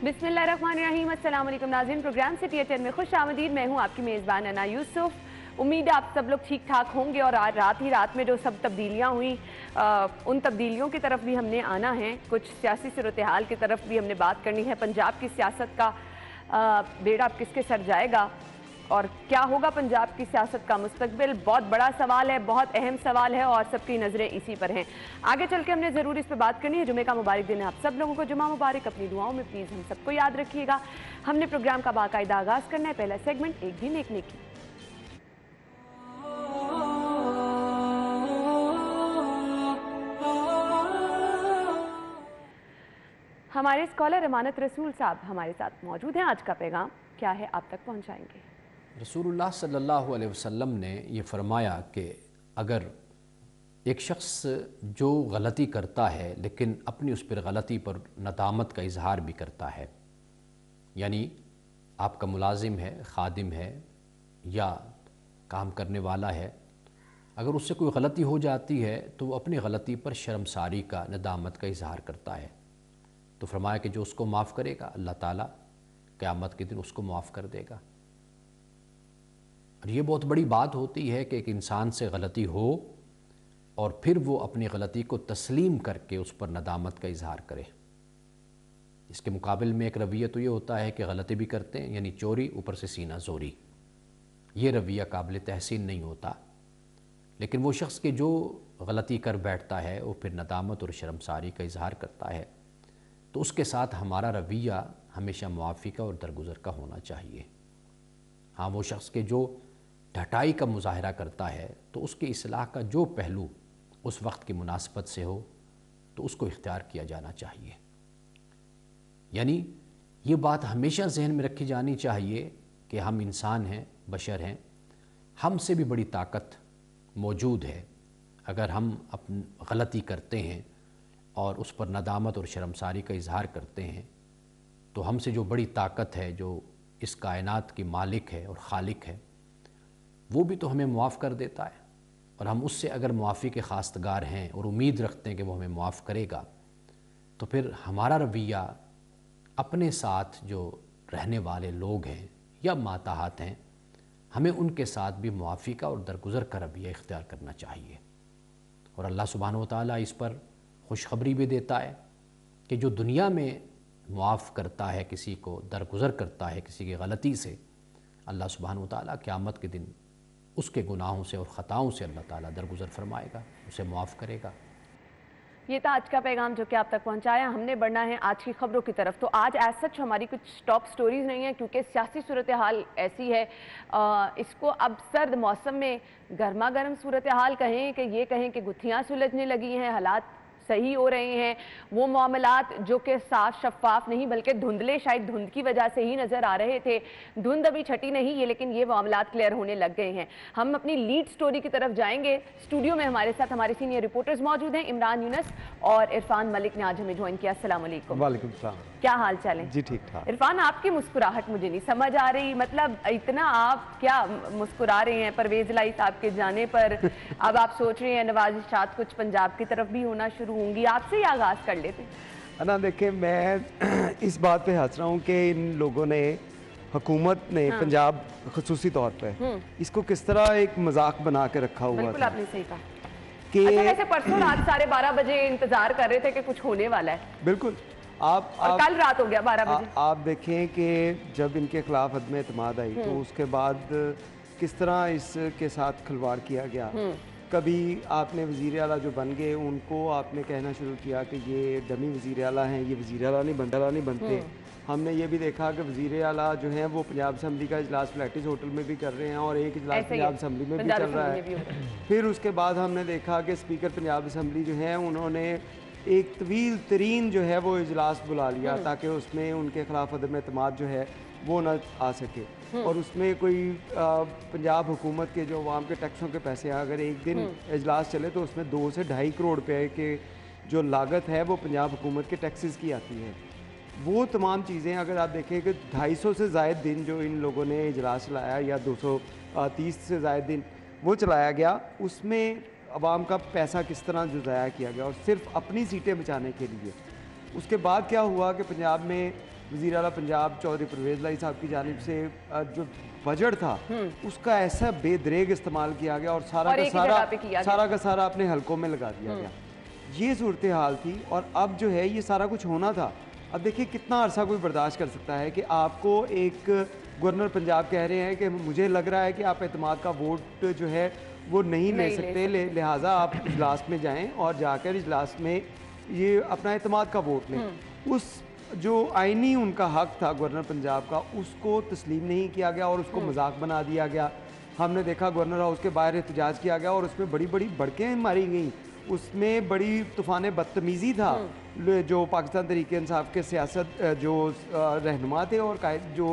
बिस्मिल्लाहिर्रहमानिर्रहीम। अस्सलाम वालेकुम नाज़रीन, प्रोग्राम सिटी एट 10 में खुश आमदीद। मैं हूँ आपकी मेज़बान अना यूसुफ। उम्मीद है आप सब लोग ठीक ठाक होंगे और आज रात में जो सब तब्दीलियाँ हुई उन तब्दीलियों की तरफ भी हमने आना है। कुछ सियासी सूरत हाल की तरफ भी हमने बात करनी है। पंजाब की सियासत का बेड़ा अब किसके सर जाएगा और क्या होगा पंजाब की सियासत का मुस्तकबिल, बहुत बड़ा सवाल है, बहुत अहम सवाल है और सबकी नज़रें इसी पर हैं। आगे चल के हमने ज़रूर इस पर बात करनी है। जुमे का मुबारक दिन है आप सब लोगों को, जुमा मुबारक। अपनी दुआओं में प्लीज़ हम सबको याद रखिएगा। हमने प्रोग्राम का बाकायदा आगाज़ करना है। पहला सेगमेंट एक दिन एक नेकी। हमारे स्कॉलर अमानत रसूल साहब हमारे साथ मौजूद हैं। आज का पैगाम क्या है आप तक पहुँचाएंगे। रसूलुल्लाह सल्लल्लाहु अलैहि वसल्लम ने ये फरमाया कि अगर एक शख्स जो गलती करता है लेकिन अपनी उस पर गलती पर नदामत का इजहार भी करता है, यानी आपका मुलाजिम है, खादिम है या काम करने वाला है, अगर उससे कोई गलती हो जाती है तो वो अपनी गलती पर शर्मसारी का, नदामत का इजहार करता है, तो फरमाया कि जो उसको माफ़ करेगा अल्लाह ताला क़यामत के दिन उसको माफ़ कर देगा। और ये बहुत बड़ी बात होती है कि एक इंसान से गलती हो और फिर वो अपनी गलती को तस्लीम करके उस पर नदामत का इजहार करे। इसके मुकाबिल में एक रवैया तो ये होता है कि गलती भी करते हैं, यानी चोरी, ऊपर से सीना जोरी। ये रवैया काबिल तहसीन नहीं होता। लेकिन वो शख्स के जो गलती कर बैठता है वो फिर नदामत और शर्मसारी का इजहार करता है, तो उसके साथ हमारा रवैया हमेशा मुआफ़ी का और दरगुज़र का होना चाहिए। हाँ, वो शख्स के जो ढटाई का मुजाहरा करता है तो उसकी इस्लाह का जो पहलू उस वक्त की मुनासबत से हो तो उसको इख्तियार किया जाना चाहिए। यानी ये बात हमेशा जहन में रखी जानी चाहिए कि हम इंसान हैं, बशर हैं, हमसे भी बड़ी ताकत मौजूद है। अगर हम अपनी गलती करते हैं और उस पर नदामत और शर्मसारी का इजहार करते हैं तो हमसे जो बड़ी ताकत है, जो इस कायनात की मालिक है और खालिक है, वो भी तो हमें मुआफ़ कर देता है। और हम उससे अगर मुआफ़ी के खास्तगार हैं और उम्मीद रखते हैं कि वो हमें मुआफ़ करेगा, तो फिर हमारा रवैया अपने साथ जो रहने वाले लोग हैं या माताहत हैं, हमें उनके साथ भी मुआफ़ी का और दरगुज़र का रवैया इख्तियार करना चाहिए। और अल्लाह सुब्हानहू व तआला इस पर खुशखबरी भी देता है कि जो दुनिया में मुआफ़ करता है किसी को, दरगुज़र करता है किसी की गलती से, अल्लाह सुब्हानहू व तआला क़यामत के दिन उसके गुनाहों से और ख़ताओं से अल्लाह ताला दरगुज़र फरमाएगा, उसे मुआफ़ करेगा। ये था आज का पैगाम जो कि आप तक पहुंचाया। हमने बढ़ना है आज की खबरों की तरफ। तो आज एज सच हमारी कुछ टॉप स्टोरीज नहीं है क्योंकि सियासी सूरत हाल ऐसी है। इसको अब सर्द मौसम में गर्मा गर्म सूरत हाल कहें कि ये कहें कि गुत्थियाँ सुलझने लगी हैं, हालात सही हो रहे हैं। वो मामलात जो कि साफ शफाफ नहीं बल्कि धुंधले, शायद धुंध की वजह से ही नज़र आ रहे थे, धुंध अभी छटी नहीं है लेकिन ये मामलात क्लियर होने लग गए हैं। हम अपनी लीड स्टोरी की तरफ जाएंगे। स्टूडियो में हमारे साथ हमारे सीनियर रिपोर्टर्स मौजूद हैं। इमरान यूनस और इरफान मलिक ने आज हमें ज्वाइन किया। अस्सलाम वालेकुम। वालेकुम सलाम। क्या हाल चाल है? जी ठीक ठाक। इरफान, आपकी मुस्कुराहट मुझे नहीं समझ आ रही, मतलब इतना आप क्या मुस्कुरा रहे हैं परवेज लाई साहब के जाने पर? अब आप सोच रहे हैं नवाज़िशात कुछ पंजाब की तरफ भी होना शुरू होंगी। आपसे ही आगाज कर लेते हैं। ना देखें, मैं इस बात पे हंस रहा हूँ कि इन लोगों ने, हुकूमत ने पंजाब खसूसी तौर पे इसको किस तरह एक मजाक बना के रखा हुआ बिल्कुल था। आपने सही कहा कि अच्छा, वैसे परसों रात 12:30 बजे इंतजार कर रहे थे कि कुछ होने वाला है। बिल्कुल। और कल रात हो गया 12 बजे। आप देखें कि जब इनके खिलाफ अदम एतमाद आई तो उसके बाद किस तरह इसके साथ खिलवाड़ किया गया। कभी आपने वज़ीर आला जो बन गए उनको आपने कहना शुरू किया कि ये डमी वज़ीर आला हैं, ये वज़ीर आला नहीं बनते। हमने ये भी देखा कि वज़ीर आला जो हैं वो पंजाब असम्बली का इजलास फ्लैटिस होटल में भी कर रहे हैं और एक इजलास पंजाब असम्बली में भी चल रहा है। फिर उसके बाद हमने देखा कि स्पीकर पंजाब असम्बली जो हैं उन्होंने एक तवील तरीन जो है वो इजलास बुला लिया ताकि उसमें उनके खिलाफ अदम एतमाद जो है वो न आ सके। और उसमें कोई पंजाब हुकूमत के जो अवाम के टैक्सों के पैसे, अगर एक दिन इजलास चले तो उसमें 2 से 2.5 करोड़ रुपए के जो लागत है वो पंजाब हुकूमत के टैक्सेस की आती है। वो तमाम चीज़ें अगर आप देखें कि 250 से ज़ायद दिन जो इन लोगों ने इजलास चलाया या 230 से ज़ायद दिन वो चलाया गया, उसमें अवाम का पैसा किस तरह जो ज़ाया किया गया और सिर्फ अपनी सीटें बचाने के लिए। उसके बाद क्या हुआ कि पंजाब में वज़ीर आला पंजाब चौधरी परवेज़ लाई साहब की जानिब से जो बजट था उसका ऐसा बेदरेग इस्तेमाल किया गया और सारा का सारा अपने हलकों में लगा दिया गया। ये सूरत हाल थी और अब जो है ये सारा कुछ होना था। अब देखिए कितना अरसा कोई बर्दाश्त कर सकता है कि आपको एक गवर्नर पंजाब कह रहे हैं कि मुझे लग रहा है कि आप एतमाद का वोट जो है वो नहीं ले सकते, लिहाजा आप इजलास में जाएं और जाकर इजलास में ये अपना एतमाद का वोट लें। उस जो आइनी उनका हक था गवर्नर पंजाब का उसको तस्लीम नहीं किया गया और उसको मजाक बना दिया गया। हमने देखा गवर्नर हाउस के बाहर एहतजाज किया गया और उसमें बड़ी बड़ी भड़कें मारी गई, उसमें बड़ी तूफान बदतमीज़ी था जो पाकिस्तान तहरीक इंसाफ के सियासत जो रहनुमा थे और जो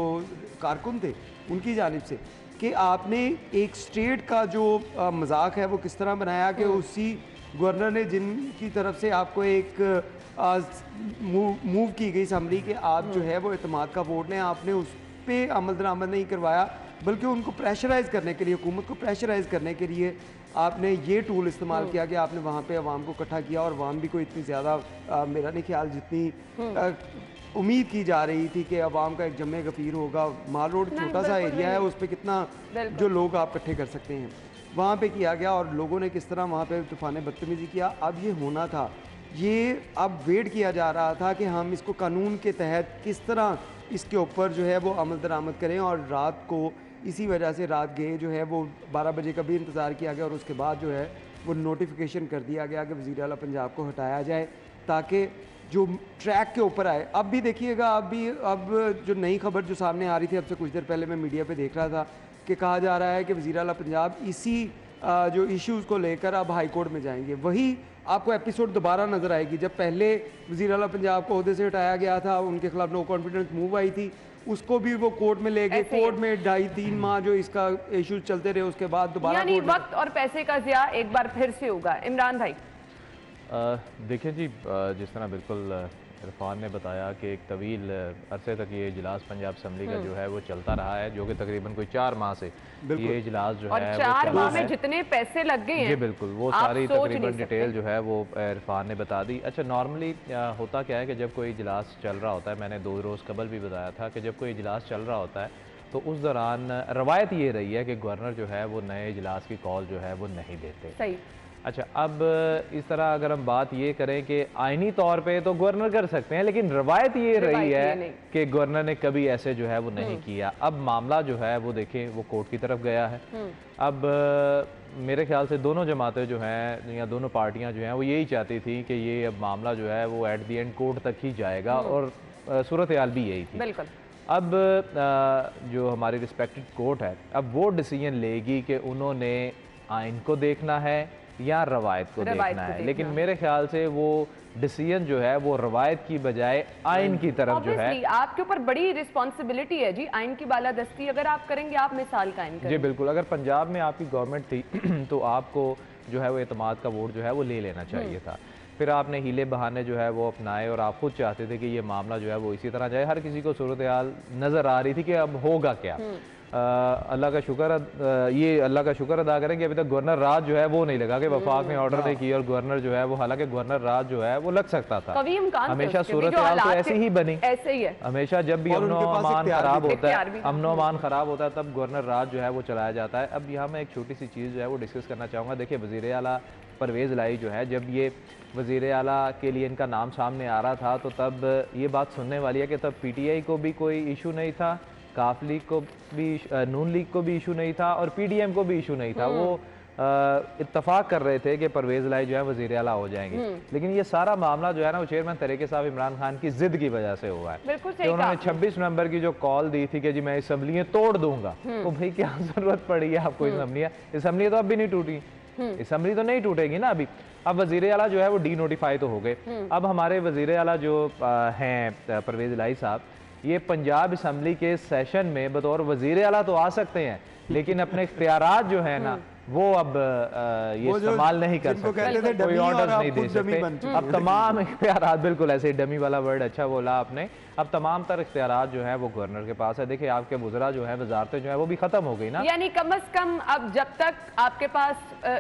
कारकुन थे उनकी जानिब से कि आपने एक स्टेट का जो मजाक है वो किस तरह बनाया कि उसी गवर्नर ने जिनकी तरफ से आपको एक मूव की गई असम्बली कि आप जो है वो एतमाद का वोट लें, आपने उस पर अमल दरामद नहीं करवाया बल्कि उनको प्रेशराइज़ करने के लिए, हुकूमत को प्रेशराइज़ करने के लिए आपने ये टूल इस्तेमाल किया कि आपने वहाँ पे अवाम को इकट्ठा किया और अवाम भी कोई इतनी ज़्यादा मेरा नहीं ख्याल जितनी उम्मीद की जा रही थी कि अवाम का एक जमे गफीर होगा। माल रोड छोटा सा एरिया है, उस पर कितना जो लोग आप इकट्ठे कर सकते हैं, वहाँ पे किया गया और लोगों ने किस तरह वहाँ पे तूफान बदतमीज़ी किया। अब ये होना था, ये अब वेट किया जा रहा था कि हम इसको कानून के तहत किस तरह इसके ऊपर जो है वो अमल दरामद करें और रात को इसी वजह से रात गए जो है वो 12 बजे का भी इंतज़ार किया गया और उसके बाद जो है वो नोटिफिकेशन कर दिया गया कि वज़ीर आला पंजाब को हटाया जाए ताकि जो ट्रैक के ऊपर आए। अब भी देखिएगा, अब जो नई खबर जो सामने आ रही थी अब से कुछ देर पहले मैं मीडिया पे देख रहा था कि कहा जा रहा है कि वज़ीर आला पंजाब इसी जो इश्यूज़ को लेकर अब हाई कोर्ट में जाएंगे। वही आपको एपिसोड दोबारा नज़र आएगी जब पहले वज़ीर आला पंजाब को ओहदे से हटाया गया था, उनके खिलाफ नो कॉन्फिडेंस मूव आई थी, उसको भी वो कोर्ट में ले गए। कोर्ट में 2.5-3 माह जो इसका इश्यूज चलते रहे, उसके बाद दोबारा वक्त और पैसे का ज़िया एक बार फिर से होगा। इमरान भाई देखिए जी, जिस तरह बिल्कुल इरफान ने बताया कि एक तवील अरसे तक ये इजलास पंजाब असम्बली का जो है वो चलता रहा है, जो कि तकरीबन कोई 4 माह से ये इजलास जो है 4 माह में जितने पैसे लग गए हैं जी बिल्कुल वो सारी तकरीबन डिटेल जो है वो इरफान ने बता दी। अच्छा, नॉर्मली होता क्या है कि जब कोई इजलास चल रहा होता है, मैंने 2 रोज़ कबल भी बताया था कि जब कोई इजलास चल रहा होता है तो उस दौरान रवायत ये रही है कि गवर्नर जो है वो नए इजलास की कॉल जो है वो नहीं देते। सही। अच्छा, अब इस तरह अगर हम बात ये करें कि आईनी तौर पे तो गवर्नर कर सकते हैं, लेकिन रवायत ये रही है कि गवर्नर ने कभी ऐसे जो है वो नहीं किया। अब मामला जो है वो देखें वो कोर्ट की तरफ गया है। अब मेरे ख्याल से दोनों जमातें जो हैं या दोनों पार्टियां जो हैं वो यही चाहती थी कि ये अब मामला जो है वो एट दी एंड कोर्ट तक ही जाएगा और सूरत हाल भी यही थी। बिल्कुल। अब जो हमारी रिस्पेक्टेड कोर्ट है अब वो डिसीजन लेगी कि उन्होंने आइन को देखना है या रवायत को देखना है, लेकिन मेरे ख्याल से वो डिसीजन जो है वो रवायत की बजाय आइन की तरफ जो है। आपके ऊपर बड़ी रिस्पॉन्सिबिलिटी है जी, आइन की बालादस्ती अगर आप करेंगे, आप मिसाल कायम करेंगे। जी बिल्कुल, अगर पंजाब में आपकी गवर्नमेंट थी तो आपको जो है वो एतमाद का वोट जो है वो ले लेना चाहिए था। फिर आपने हीले बहाने जो है वो अपनाए और आप खुद चाहते थे कि ये मामला जो है वो इसी तरह जाए। हर किसी को सूरत हाल नज़र आ रही थी कि अब होगा क्या। अल्लाह का शुक्र अदा करें कि अभी तक गवर्नर राज जो है वो नहीं लगा कि वफाक ने ऑर्डर नहीं किया और गवर्नर जो है वो, हालांकि गवर्नर राज जो है वो लग सकता था। हमेशा सूरत हाल तो ऐसी ही बनी, ऐसे ही है हमेशा। जब भी अमनो अमान खराब होता है, अमनो अमान खराब होता है, तब गवर्नर राज जो है वो चलाया जाता है। अब यहाँ मैं एक छोटी सी चीज़ जो है वो डिस्कस करना चाहूँगा। देखिए, वज़ीर आला परवेज़ लाई जो है, जब ये वज़ीर आला के लिए इनका नाम सामने आ रहा था तो तब ये बात सुनने वाली है कि तब PTI को भी कोई इशू नहीं था, काफ लीग को भी, नून लीग को भी इशू नहीं था और PDM को भी इशू नहीं था। वो इत्तफाक कर रहे थे कि परवेज़ लाई जो है वज़ीर आला हो जाएंगे, लेकिन ये सारा मामला जो है ना वो चेयरमैन तरीके साहब इमरान खान की जिद की वजह से हुआ है कि उन्होंने 26 नवंबर की जो कॉल दी थी कि जी मैं असम्बलियाँ तोड़ दूंगा, तो भाई क्या जरूरत पड़ी है आपको असम्बलियाँ? असम्बलियाँ तो अब भी नहीं टूटी, असम्बली तो नहीं टूटेगी ना अभी। अब वज़ीर आला जो है वो डी नोटिफाई तो हो गए। अब हमारे वज़ीर आला जो हैं परवेज़ लाई साहब, ये पंजाब असम्बली के सेशन में बतौर वज़ीर आला तो आ सकते हैं, लेकिन अपने इख्तियारात जो है ना वो अब ये इस्तेमाल नहीं कर सकते, कोई ऑर्डर नहीं दे सकते। अब तमाम इख्तियारात, बिल्कुल ऐसे डमी वाला वर्ड अच्छा बोला आपने, अब तमाम तर इख्तियारात जो है वो गवर्नर के पास है। देखिए, आपके वज़रा जो है, वजारतें जो है वो भी खत्म हो गई ना, यानी कम अज कम अब जब तक आपके पास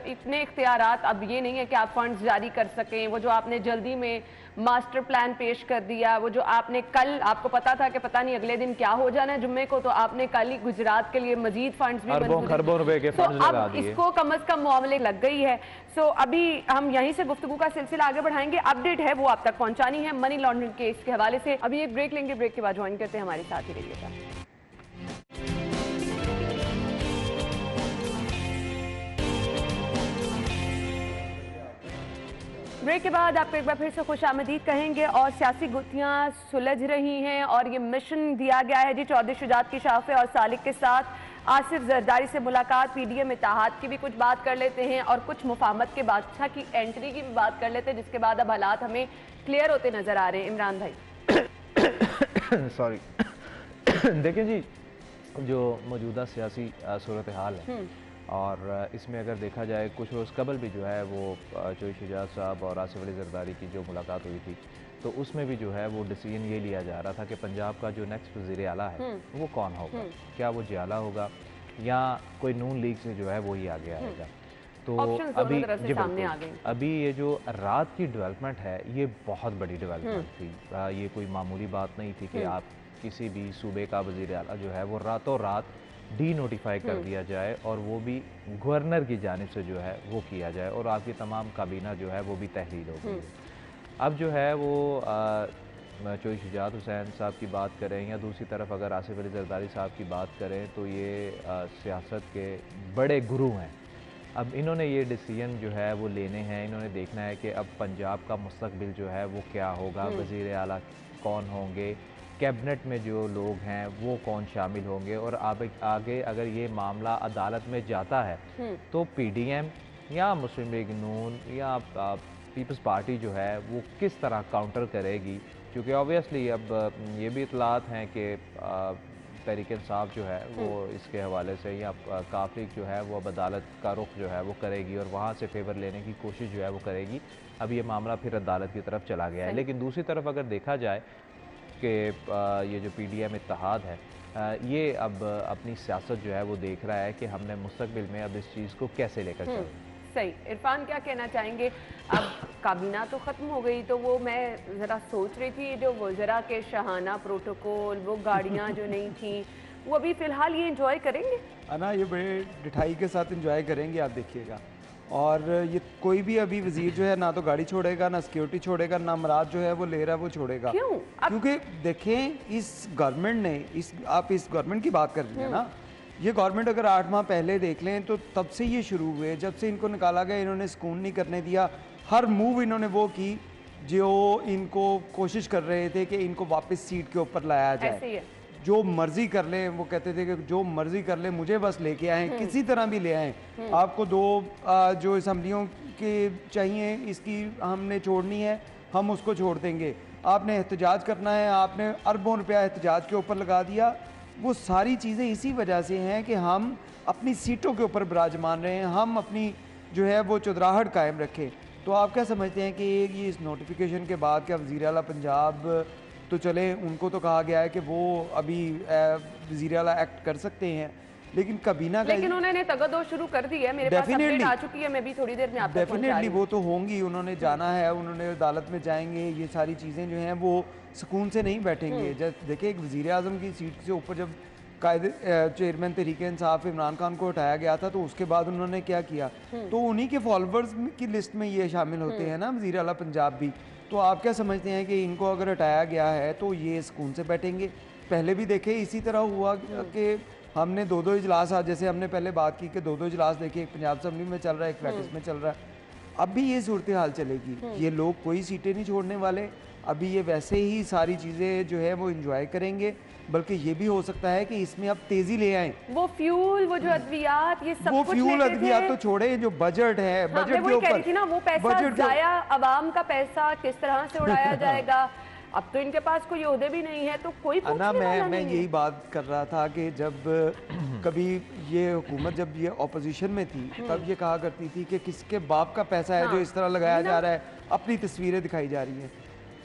इतने इख्तियारात, अब ये नहीं है कि आप फंड्स जारी कर सकें, वो जो आपने जल्दी में मास्टर प्लान पेश कर दिया। वो जो आपने कल, आपको पता था कि पता नहीं अगले दिन क्या हो जाना है जुम्मे को, तो आपने कल ही गुजरात के लिए मजीद फंड्स भी खरबों रुपए के फंड्स लगा दिए। इसको कम अज कम मामले लग गई है। सो अभी हम यहीं से गुफ्तगू का सिलसिला आगे बढ़ाएंगे। अपडेट है वो आप तक पहुंचानी है मनी लॉन्ड्रिंग केस के हवाले से। अभी एक ब्रेक लेंगे, ब्रेक के बाद ज्वाइन करते हैं, हमारे साथ ही रहिएगा। ब्रेक के बाद आपको एक बार फिर से खुश आमदीद कहेंगे। और सियासी गुत्थियां सुलझ रही हैं और ये मिशन दिया गया है जी चौधरी शुजात की शाफे और सालिक के साथ। आसिफ जरदारी से मुलाकात, पीडीएम इत्तेहाद की भी कुछ बात कर लेते हैं और कुछ मुफाहमत के बादशाह की एंट्री की भी बात कर लेते हैं, जिसके बाद अब हालात हमें क्लियर होते नजर आ रहे हैं। इमरान भाई सॉरी देखें जी, जो मौजूदा सियासी सूरत हाल है और इसमें अगर देखा जाए कुछ रोज़ कबल भी जो है वो चौधरी शुजात साहब और आसिफ अली जरदारी की जो मुलाकात हुई थी, तो उसमें भी जो है वो डिसीजन ये लिया जा रहा था कि पंजाब का जो नेक्स्ट वज़ीर आला है वो कौन होगा, क्या वो जियाला होगा या कोई नून लीग से जो है वो ही आगे आएगा। तो अभी ये जो रात की डेवलपमेंट है ये बहुत बड़ी डेवलपमेंट थी। ये कोई मामूली बात नहीं थी कि आप किसी भी सूबे का वज़ीर आला जो है वो रातों रात डी नोटिफाई कर दिया जाए और वो भी गवर्नर की जानिब से जो है वो किया जाए और आपकी तमाम काबीना जो है वो भी तहलील हो गई। अब जो है वो चौधरी शुजात हुसैन साहब की बात करें या दूसरी तरफ अगर आसिफ अली जरदारी साहब की बात करें तो ये सियासत के बड़े गुरु हैं। अब इन्होंने ये डिसीजन जो है वो लेने हैं, इन्होंने देखना है कि अब पंजाब का मुस्तकबिल जो है वो क्या होगा, वज़ीर आला कौन होंगे, कैबिनेट में जो लोग हैं वो कौन शामिल होंगे और आगे अगर ये मामला अदालत में जाता है तो पीडीएम या मुस्लिम लीग नून या पीपल्स पार्टी जो है वो किस तरह काउंटर करेगी। क्योंकि ऑब्वियसली अब ये भी इतलात हैं कि तहरीक इंसाफ जो है वो इसके हवाले से या काफ लीग जो है वो अब अदालत का रुख जो है वो करेगी और वहाँ से फेवर लेने की कोशिश जो है वो करेगी। अब ये मामला फिर अदालत की तरफ चला गया है। लेकिन दूसरी तरफ अगर देखा जाए कि ये जो पीडीएम इत्तेहाद है ये अब अपनी सियासत जो है वो देख रहा है कि हमने मुस्तकबिल में अब इस चीज़ को कैसे लेकर चलें। सही। इरफान क्या कहना चाहेंगे? अब काबीना तो ख़त्म हो गई, तो वो मैं ज़रा सोच रही थी जो वज़रा के शाहाना प्रोटोकॉल, वो गाड़ियाँ जो नहीं थी, वो अभी फ़िलहाल ये इंजॉय करेंगे ना, ये बड़े ढिठाई के साथ इंजॉय करेंगे, आप देखिएगा। और ये कोई भी अभी वजीर जो है ना तो गाड़ी छोड़ेगा, ना सिक्योरिटी छोड़ेगा, ना मराद जो है वो ले रहा है वो छोड़ेगा। क्यों? क्योंकि देखें इस गवर्नमेंट ने आप इस गवर्नमेंट की बात कर रहे हैं ना, ये गवर्नमेंट अगर 8 माह पहले देख लें तो तब से ये शुरू हुए, जब से इनको निकाला गया इन्होंने सुकून नहीं करने दिया। हर मूव इन्होंने वो की जो इनको कोशिश कर रहे थे कि इनको वापस सीट के ऊपर लाया जाए, जो मर्जी कर लें। वो कहते थे कि जो मर्जी कर लें, मुझे बस लेके आए, किसी तरह भी ले आए। आपको 2 जो असम्बलियों के चाहिए इसकी हमने छोड़नी है, हम उसको छोड़ देंगे। आपने एहतजाज करना है, आपने अरबों रुपया एहतजाज के ऊपर लगा दिया। वो सारी चीज़ें इसी वजह से हैं कि हम अपनी सीटों के ऊपर विराजमान रहे हैं, हम अपनी जो है वो चुदराहट कायम रखें। तो आप क्या समझते हैं कि ये इस नोटिफिकेशन के बाद क्या वज़ीर आला पंजाब तो चले, उनको तो कहा गया है कि वो अभी वज़ीर आला एक्ट कर सकते हैं, लेकिन काबीना का, लेकिन उन्होंने तगदो शुरू कर दी है। मेरे पास अपडेट आ चुकी है, मैं भी थोड़ी देर में आपको डेफिनेटली वो तो होंगी, उन्होंने जाना है, उन्होंने अदालत में जाएंगे। ये सारी चीज़ें जो हैं वो सुकून से नहीं बैठेंगे। जब देखिए एक वज़ीर आज़म की सीट से ऊपर जब कायदे चेयरमैन तहरीक इंसाफ इमरान खान को हटाया गया था तो उसके बाद उन्होंने क्या किया, तो उन्हीं के फॉलोअर्स की लिस्ट में ये शामिल होते हैं ना वज़ीर आला पंजाब भी। तो आप क्या समझते हैं कि इनको अगर हटाया गया है तो ये सुकून से बैठेंगे? पहले भी देखे इसी तरह हुआ कि हमने 2-2 इजलास, जैसे हमने पहले बात की कि 2-2 इजलास देखिए, एक पंजाब असम्बली में चल रहा है, एक प्रैक्टिस में चल रहा है। अब भी ये सूरत हाल चलेगी, ये लोग कोई सीटें नहीं छोड़ने वाले। अभी ये वैसे ही सारी चीज़ें जो है वो इंजॉय करेंगे, बल्कि ये भी हो सकता है कि इसमें अब तेज़ी ले आएँ। वो फ्यूल, वो जो अद्वियात, ये सब वो फ्यूल अद्वियात तो छोड़े, जो बजट है, बजट के ऊपर थी ना, वो पैसा जाया, अवाम का पैसा किस तरह से उड़ाया जाएगा। अब तो इनके पास कोई ओहदे भी नहीं है, तो कोई पूछने वाला नहीं है। मैं यही बात कर रहा था कि जब कभी ये हुकूमत जब ये ऑपोजिशन में थी तब ये कहा करती थी कि किसके बाप का पैसा है जो इस तरह लगाया जा रहा है, अपनी तस्वीरें दिखाई जा रही हैं।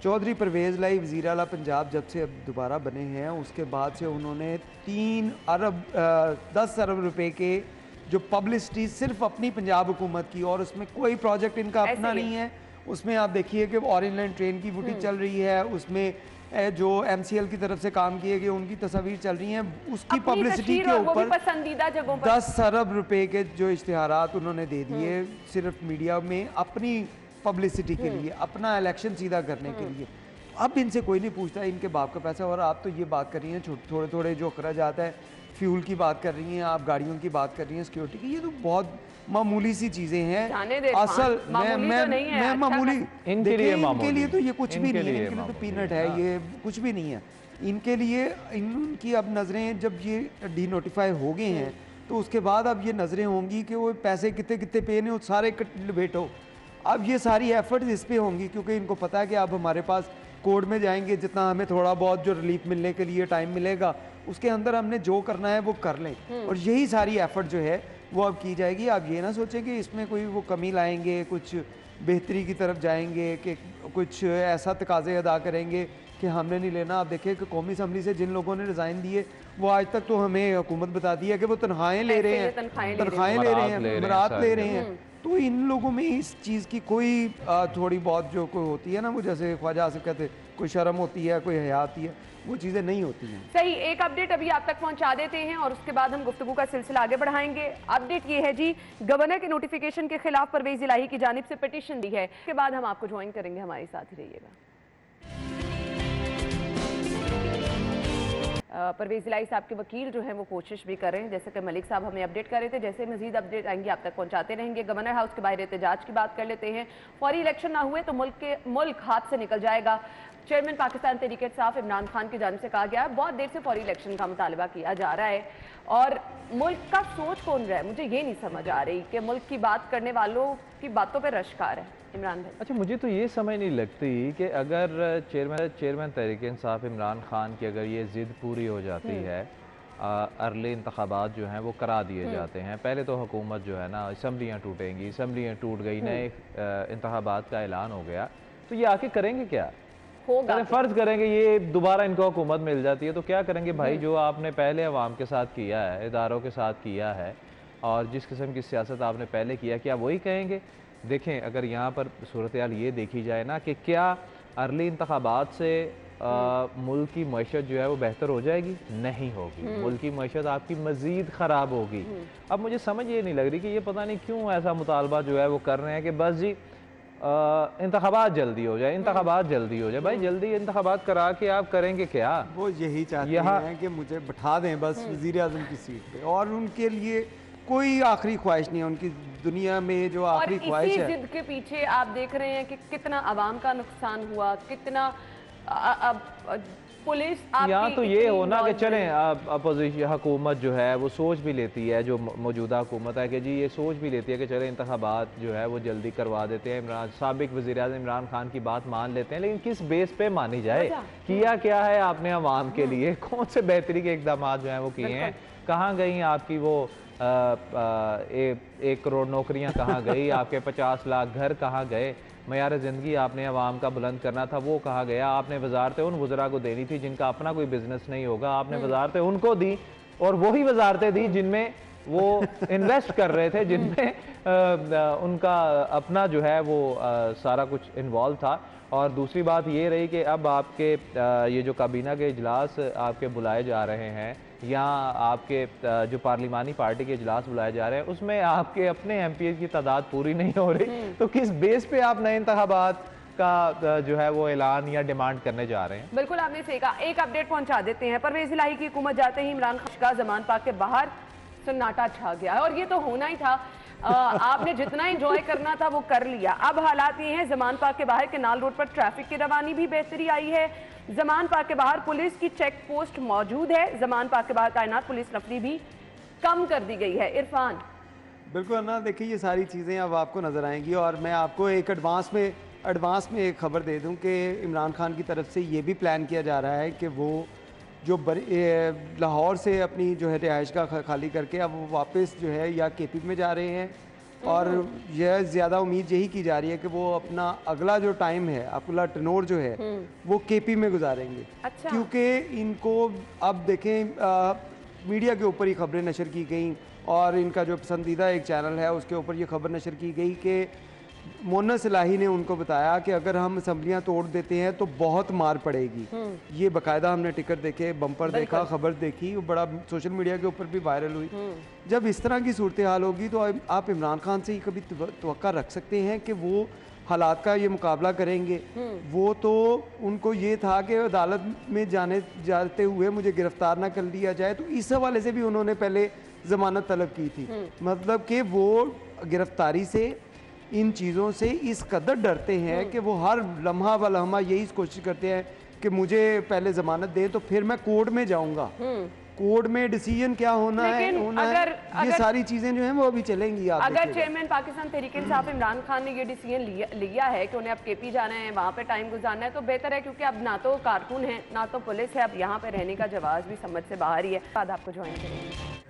चौधरी परवेज़ लाई वज़ीर आला पंजाब जब से अब दोबारा बने हैं, उसके बाद से उन्होंने 10 अरब रुपए के जो पब्लिसिटी सिर्फ अपनी पंजाब हुकूमत की, और उसमें कोई प्रोजेक्ट इनका अपना नहीं है, उसमें आप देखिए कि ऑरेंज लाइन ट्रेन की फुटेज चल रही है, उसमें जो MCL की तरफ से काम किए गए उनकी तस्वीर चल रही हैं, उसकी पब्लिसिटी के ऊपर पसंदीदा जगहों पर 10 अरब रुपए के जो इश्तिहारात उन्होंने दे दिए सिर्फ मीडिया में अपनी पब्लिसिटी के लिए, अपना इलेक्शन सीधा करने के लिए। अब इनसे कोई नहीं पूछता इनके बाप का पैसा। और आप तो ये बात कर रही हैं थोड़े थोड़े जो अखराज आता है, फ्यूल की बात कर रही हैं आप, गाड़ियों की बात कर रही हैं, सिक्योरिटी की, ये तो बहुत मामूली सी चीजें हैं। असल मैं मामूली इनके लिए तो ये कुछ भी नहीं है, इनके लिए तो पीनट है, ये कुछ भी नहीं है इनके लिए। इनकी अब नज़रें जब ये डी नोटिफाई हो गए हैं तो उसके बाद अब ये नज़रें होंगी कि वो पैसे कितने कितने पे ने सारे बैठो। अब ये सारी एफर्ट्स इस पे होंगी क्योंकि इनको पता है कि अब हमारे पास कोर्ट में जाएंगे, जितना हमें थोड़ा बहुत जो रिलीफ मिलने के लिए टाइम मिलेगा उसके अंदर हमने जो करना है वो कर लें। और यही सारी एफर्ट जो है वो अब की जाएगी। आप ये ना सोचें कि इसमें कोई वो कमी लाएंगे, कुछ बेहतरी की तरफ जाएंगे, कि कुछ ऐसा तकाजे अदा करेंगे कि हमने नहीं लेना। आप देखिए कि कौमी असम्बली से जिन लोगों ने रिज़ाइन दिए वो आज तक तो हमें हुकूमत बताती है कि वो तनख्वाहें ले रहे हैं, तनख्वाहें ले रहे हैं, मरात ले रहे हैं। तो इन लोगों में इस चीज़ की कोई थोड़ी बहुत जो कोई होती है ना, वो जैसे ख्वाजा आसिफ कहते कोई शर्म होती है, कोई हया आती है, वो चीज़ें नहीं होती हैं। सही, एक अपडेट अभी आप तक पहुंचा देते हैं और उसके बाद हम गुफ्तगू का सिलसिला आगे बढ़ाएंगे। अपडेट ये है जी, गवर्नर के नोटिफिकेशन के खिलाफ परवेज इलाही की जानिब से पिटीशन दी है। उसके बाद हम आपको ज्वाइन करेंगे, हमारे साथ ही रहिएगा। परवेज इलाही साहब के वकील जो हैं वो कोशिश भी कर रहे हैं, जैसे कि मलिक साहब हमें अपडेट कर रहे थे। जैसे मजीद अपडेट आएंगे आप तक पहुंचाते रहेंगे। गवर्नर हाउस के बाहर एहतजाज की बात कर लेते हैं। फौरी इलेक्शन ना हुए तो मुल्क हाथ से निकल जाएगा। चेयरमैन पाकिस्तान तहरीक इंसाफ इमरान खान की जानिब से कहा गया है, बहुत देर से फौरी इलेक्शन का मुतालबा किया जा रहा है और मुल्क का सोच कौन रहा है, मुझे ये नहीं समझ आ रही कि मुल्क की बात करने वालों की बातों पर रश्कार है। इमरान भाई, अच्छा, मुझे तो ये समझ नहीं लगती कि अगर चेयरमैन तहरीक इंसाफ इमरान खान की अगर ये ज़िद पूरी हो जाती है, अर्ली इंतखाबात जो हैं वो करा दिए जाते हैं, पहले तो हुकूमत जो है ना, असम्बलियाँ टूटेंगी, असम्बलियाँ टूट गई, नए इंतखाबात का ऐलान हो गया, तो ये आके करेंगे क्या? फ़र्ज करेंगे ये दोबारा इनको हुकूमत मिल जाती है तो क्या करेंगे भाई? जो आपने पहले अवाम के साथ किया है, इदारों के साथ किया है और जिस किस्म की सियासत आपने पहले किया, क्या वही कहेंगे? देखें, अगर यहाँ पर सूरत हाल ये देखी जाए ना कि क्या अर्ली इंतखाबात से मुल्क की मईशत जो है वो बेहतर हो जाएगी? नहीं होगी, मुल्क की मईशत आपकी मज़ीद ख़राब होगी। अब मुझे समझ ये नहीं लग रही कि ये पता नहीं क्यों ऐसा मुतालबा जो है वो कर रहे हैं कि बस जी इंतखाबात जल्दी हो जाए, इंतखाबात जल्दी हो जाए। भाई जल्दी इंतखाबात करा के आप करेंगे क्या? वो यही चाहते हैं कि मुझे बैठा दें बस वज़ीर आज़म की सीट पे, और उनके लिए कोई आखिरी ख्वाहिश नहीं है उनकी दुनिया में। जो आखिरी ख्वाहिश है, जिद के पीछे आप देख रहे हैं कि कितना आवाम का नुकसान हुआ, कितना पुलिस। यहाँ तो ये हो ना कि चलें अपोजिशन हुकूमत जो है वो सोच भी लेती है, जो मौजूदा हुकूमत है कि जी ये सोच भी लेती है कि चले इंतखाबात जो है वो जल्दी करवा देते हैं, साबिक वज़ीर-ए-आज़म इमरान खान की बात मान लेते हैं, लेकिन किस बेस पे मानी जाए? किया क्या है आपने अवाम के लिए? कौन से बेहतरी के इक़दाम जो हैं वो किए हैं? कहाँ गई आपकी वो 1 करोड़ नौकरियाँ कहाँ गई? आपके 50 लाख घर कहाँ गए? मयार ज़िंदगी आपने अवाम का बुलंद करना था, वो कहा गया? आपने वजारतें उन वज़रा को देनी थी जिनका अपना कोई बिजनेस नहीं होगा, आपने वजारतें उनको दी और वही वजारतें दी जिनमें वो इन्वेस्ट कर रहे थे, जिनमें उनका अपना जो है वो सारा कुछ इन्वॉल्व था। और दूसरी बात ये रही कि अब आपके ये जो काबीना के इजलास आपके बुलाए जा रहे हैं या आपके जो पार्लिमानी पार्टी के इजलास बुलाए जा रहे हैं, उसमें आपके अपने MPs की तादाद पूरी नहीं हो रही, तो किस बेस पे आप नए इंतखाबात का जो है वो ऐलान या डिमांड करने जा रहे हैं? बिल्कुल आपने सही कहा। एक अपडेट पहुंचा देते हैं। परवेज इलाही की हुकूमत जाते ही इमरान खान का जमान पाक के बाहर सन्नाटा छा गया और ये तो होना ही था। आपने जितना एंजॉय करना था वो कर लिया। अब हालात ये हैं, जमान पाक के बाहर केनाल रोड पर ट्रैफिक की रवानी भी बेहतरी आई है। जमान पाक के बाहर पुलिस की चेक पोस्ट मौजूद है। जमान पाक के बाहर तैनात पुलिस नफरी भी कम कर दी गई है। इरफान, बिल्कुल ना, देखिए ये सारी चीज़ें अब आपको नज़र आएंगी और मैं आपको एक एडवांस में एक खबर दे दूं कि इमरान खान की तरफ से ये भी प्लान किया जा रहा है कि वो जो लाहौर से अपनी जो है रिहाइश का खाली करके अब वो वापस जो है या KP में जा रहे हैं और यह ज़्यादा उम्मीद यही की जा रही है कि वो अपना अगला जो टाइम है, अगला टनोर जो है वो KP में गुजारेंगे। अच्छा। क्योंकि इनको अब देखें मीडिया के ऊपर ही खबरें नशर की गई और इनका जो पसंदीदा एक चैनल है उसके ऊपर ये खबर नशर की गई कि मोनस इलाही ने उनको बताया कि अगर हम असम्बलियां तोड़ देते हैं तो बहुत मार पड़ेगी। ये बाकायदा हमने टिकट देखे, बम्पर देखा, खबर देखी, बड़ा सोशल मीडिया के ऊपर भी वायरल हुई। जब इस तरह की सूरत हाल होगी तो आप इमरान खान से ही कभी तवक्का रख सकते हैं कि वो हालात का ये मुकाबला करेंगे? वो तो उनको ये था कि अदालत में जाते हुए मुझे गिरफ्तार ना कर लिया जाए, तो इस हवाले से भी उन्होंने पहले ज़मानत तलब की थी। मतलब कि वो गिरफ्तारी से, इन चीज़ों से इस कदर डरते हैं कि वो हर लम्हा व लम्हा यही कोशिश करते हैं कि मुझे पहले ज़मानत दें तो फिर मैं कोर्ट में जाऊंगा, कोर्ट में डिसीजन क्या होना है, ये सारी चीजें जो हैं वो अभी चलेंगी। आप अगर चेयरमैन पाकिस्तान तहरीक इंसाफ इमरान खान ने ये डिसीजन लिया है कि उन्हें अब केपी जाना है, वहाँ पे टाइम गुजारना है, तो बेहतर है, क्योंकि अब ना तो कारकुन है ना तो पुलिस है, अब यहाँ पे रहने का जवाब भी समझ से बाहर ही है। बाद आपको ज्वाइन करेंगे।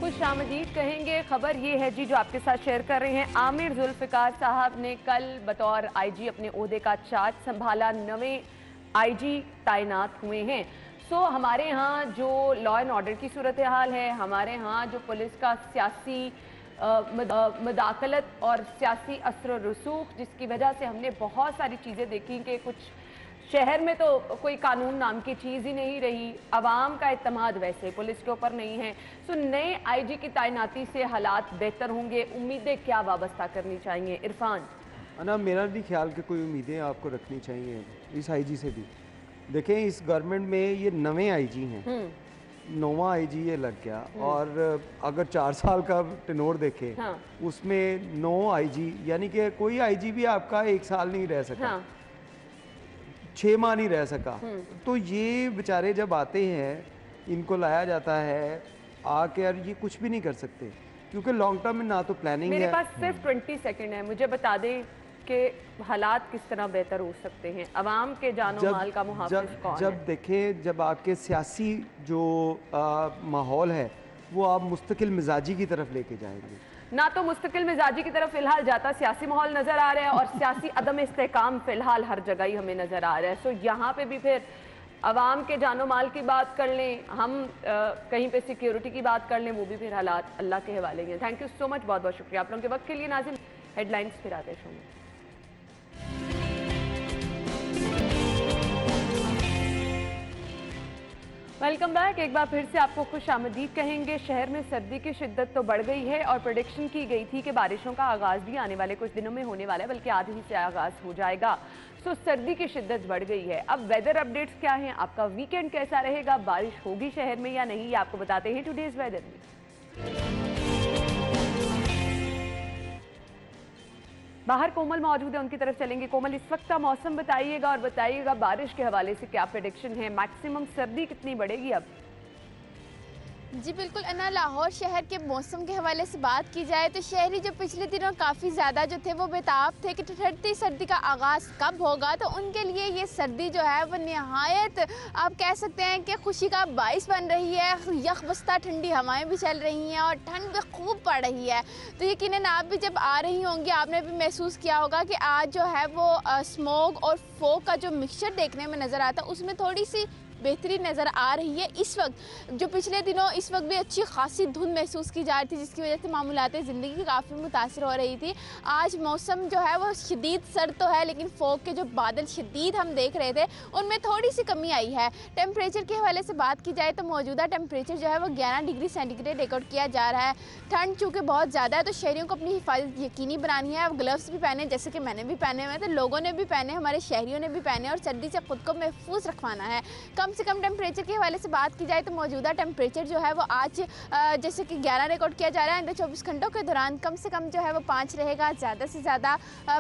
खुशामदीद कहेंगे। खबर ये है जी जो आपके साथ शेयर कर रहे हैं। आमिर जुल्फिकार साहब ने कल बतौर आईजी अपने ओहदे का चार्ज संभाला, नवे आईजी तैनात हुए हैं। सो हमारे यहाँ जो लॉ एंड ऑर्डर की सूरत हाल है, हमारे यहाँ जो पुलिस का सियासी मदाखलत और सियासी असर रसूख, जिसकी वजह से हमने बहुत सारी चीज़ें देखी कि कुछ शहर में तो कोई कानून नाम की चीज़ ही नहीं रही, अवाम का इत्तेमाद वैसे पुलिस के ऊपर नहीं है। सो नए आईजी की तैनाती से हालात बेहतर होंगे, उम्मीदें क्या वाबस्ता करनी चाहिए? इरफान ना, मेरा नहीं ख्याल कि कोई उम्मीदें आपको रखनी चाहिए इस आईजी से भी। देखें, इस गवर्नमेंट में ये नवे आईजी हैं, नौवां आईजी ये लग गया, और अगर 4 साल का टेनोर देखें, हाँ। उसमें 9 आईजी, यानी कि कोई आईजी भी आपका 1 साल नहीं रह सका, हाँ। 6 माह नहीं रह सका। तो ये बेचारे जब आते हैं, इनको लाया जाता है आके, यार ये कुछ भी नहीं कर सकते, क्योंकि लॉन्ग टर्म में ना तो प्लानिंग है। मेरे पास सिर्फ 20 सेकंड है, मुझे बता दें कि हालात किस तरह बेहतर हो सकते हैं, अवाम के जानो माल का मुहाफिज कौन है? जब देखें, जब आपके सियासी जो माहौल है वो आप मुस्तकिल मिजाजी की तरफ लेके जाएंगे, ना तो मुस्तकिल मिजाजी की तरफ फिलहाल जाता सियासी माहौल नजर आ रहा है, और सियासी अदम इस्तेकाम फिलहाल हर जगह ही हमें नजर आ रहा है। सो यहाँ पे भी फिर अवाम के जानो माल की बात कर लें, हम कहीं पे सिक्योरिटी की बात कर लें, वो भी फिर हालात अल्लाह के हवाले हैं। थैंक यू सो मच, बहुत बहुत शुक्रिया आप लोगों के वक्त के लिए। नाज़िम, हेडलाइंस फिर आते शो में। Welcome back. एक बार फिर से आपको खुश आमदीद कहेंगे। शहर में सर्दी की शिद्दत तो बढ़ गई है और प्रेडिक्शन की गई थी कि बारिशों का आगाज़ भी आने वाले कुछ दिनों में होने वाला है, बल्कि आज ही से आगाज़ हो जाएगा। सो सर्दी की शिद्दत बढ़ गई है। अब वेदर अपडेट्स क्या हैं, आपका वीकेंड कैसा रहेगा, बारिश होगी शहर में या नहीं, ये आपको बताते हैं टुडेज वेदर में। बाहर कोमल मौजूद है, उनकी तरफ चलेंगे। कोमल, इस वक्त का मौसम बताइएगा और बताइएगा बारिश के हवाले से क्या प्रेडिक्शन है, मैक्सिमम सर्दी कितनी बढ़ेगी अब? जी बिल्कुल अन्ना, लाहौर शहर के मौसम के हवाले से बात की जाए तो शहरी जो पिछले दिनों काफ़ी ज़्यादा जो थे वो बेताब थे कि ठंडी सर्दी का आगाज़ कब होगा, तो उनके लिए ये सर्दी जो है वो नहायत आप कह सकते हैं कि खुशी का बाइस बन रही है। यकबस्ता ठंडी हवाएं भी चल रही हैं और ठंड भी खूब पड़ रही है। तो यकीनन आप भी जब आ रही होंगी, आपने भी महसूस किया होगा कि आज जो है वो स्मोक और फोग का जो मिक्सचर देखने में नज़र आता है, उसमें थोड़ी सी बेहतरी नज़र आ रही है। इस वक्त जो पिछले दिनों इस वक्त भी अच्छी खासी धुंध महसूस की जा रही थी, जिसकी वजह से मामूलात ज़िंदगी काफ़ी मुतासर हो रही थी। आज मौसम जो है वो शदीद सर्द तो है, लेकिन फोग के जो बादल शदीद हम देख रहे थे उनमें थोड़ी सी कमी आई है। टेम्परेचर के हवाले से बात की जाए तो मौजूदा टेम्परेचर जो है वो 11 डिग्री सेंटीग्रेड रिकॉर्ड किया जा रहा है। ठंड चूँकि बहुत ज़्यादा है तो शहरियों को अपनी हिफाजत यकीनी बनानी है। अब ग्लव्स भी पहने, जैसे कि मैंने भी पहने हुए हैं, तो लोगों ने भी पहने, हमारे शहरियों ने भी पहने, और सर्दी से खुद को महफूज रखवाना है। कम से कम टेम्परेचर के हवाले से बात की जाए तो मौजूदा टेम्परेचर जो है वो आज जैसे कि 11 रिकॉर्ड किया जा रहा है। 24 घंटों के दौरान कम से कम जो है वो 5 रहेगा, ज़्यादा से ज़्यादा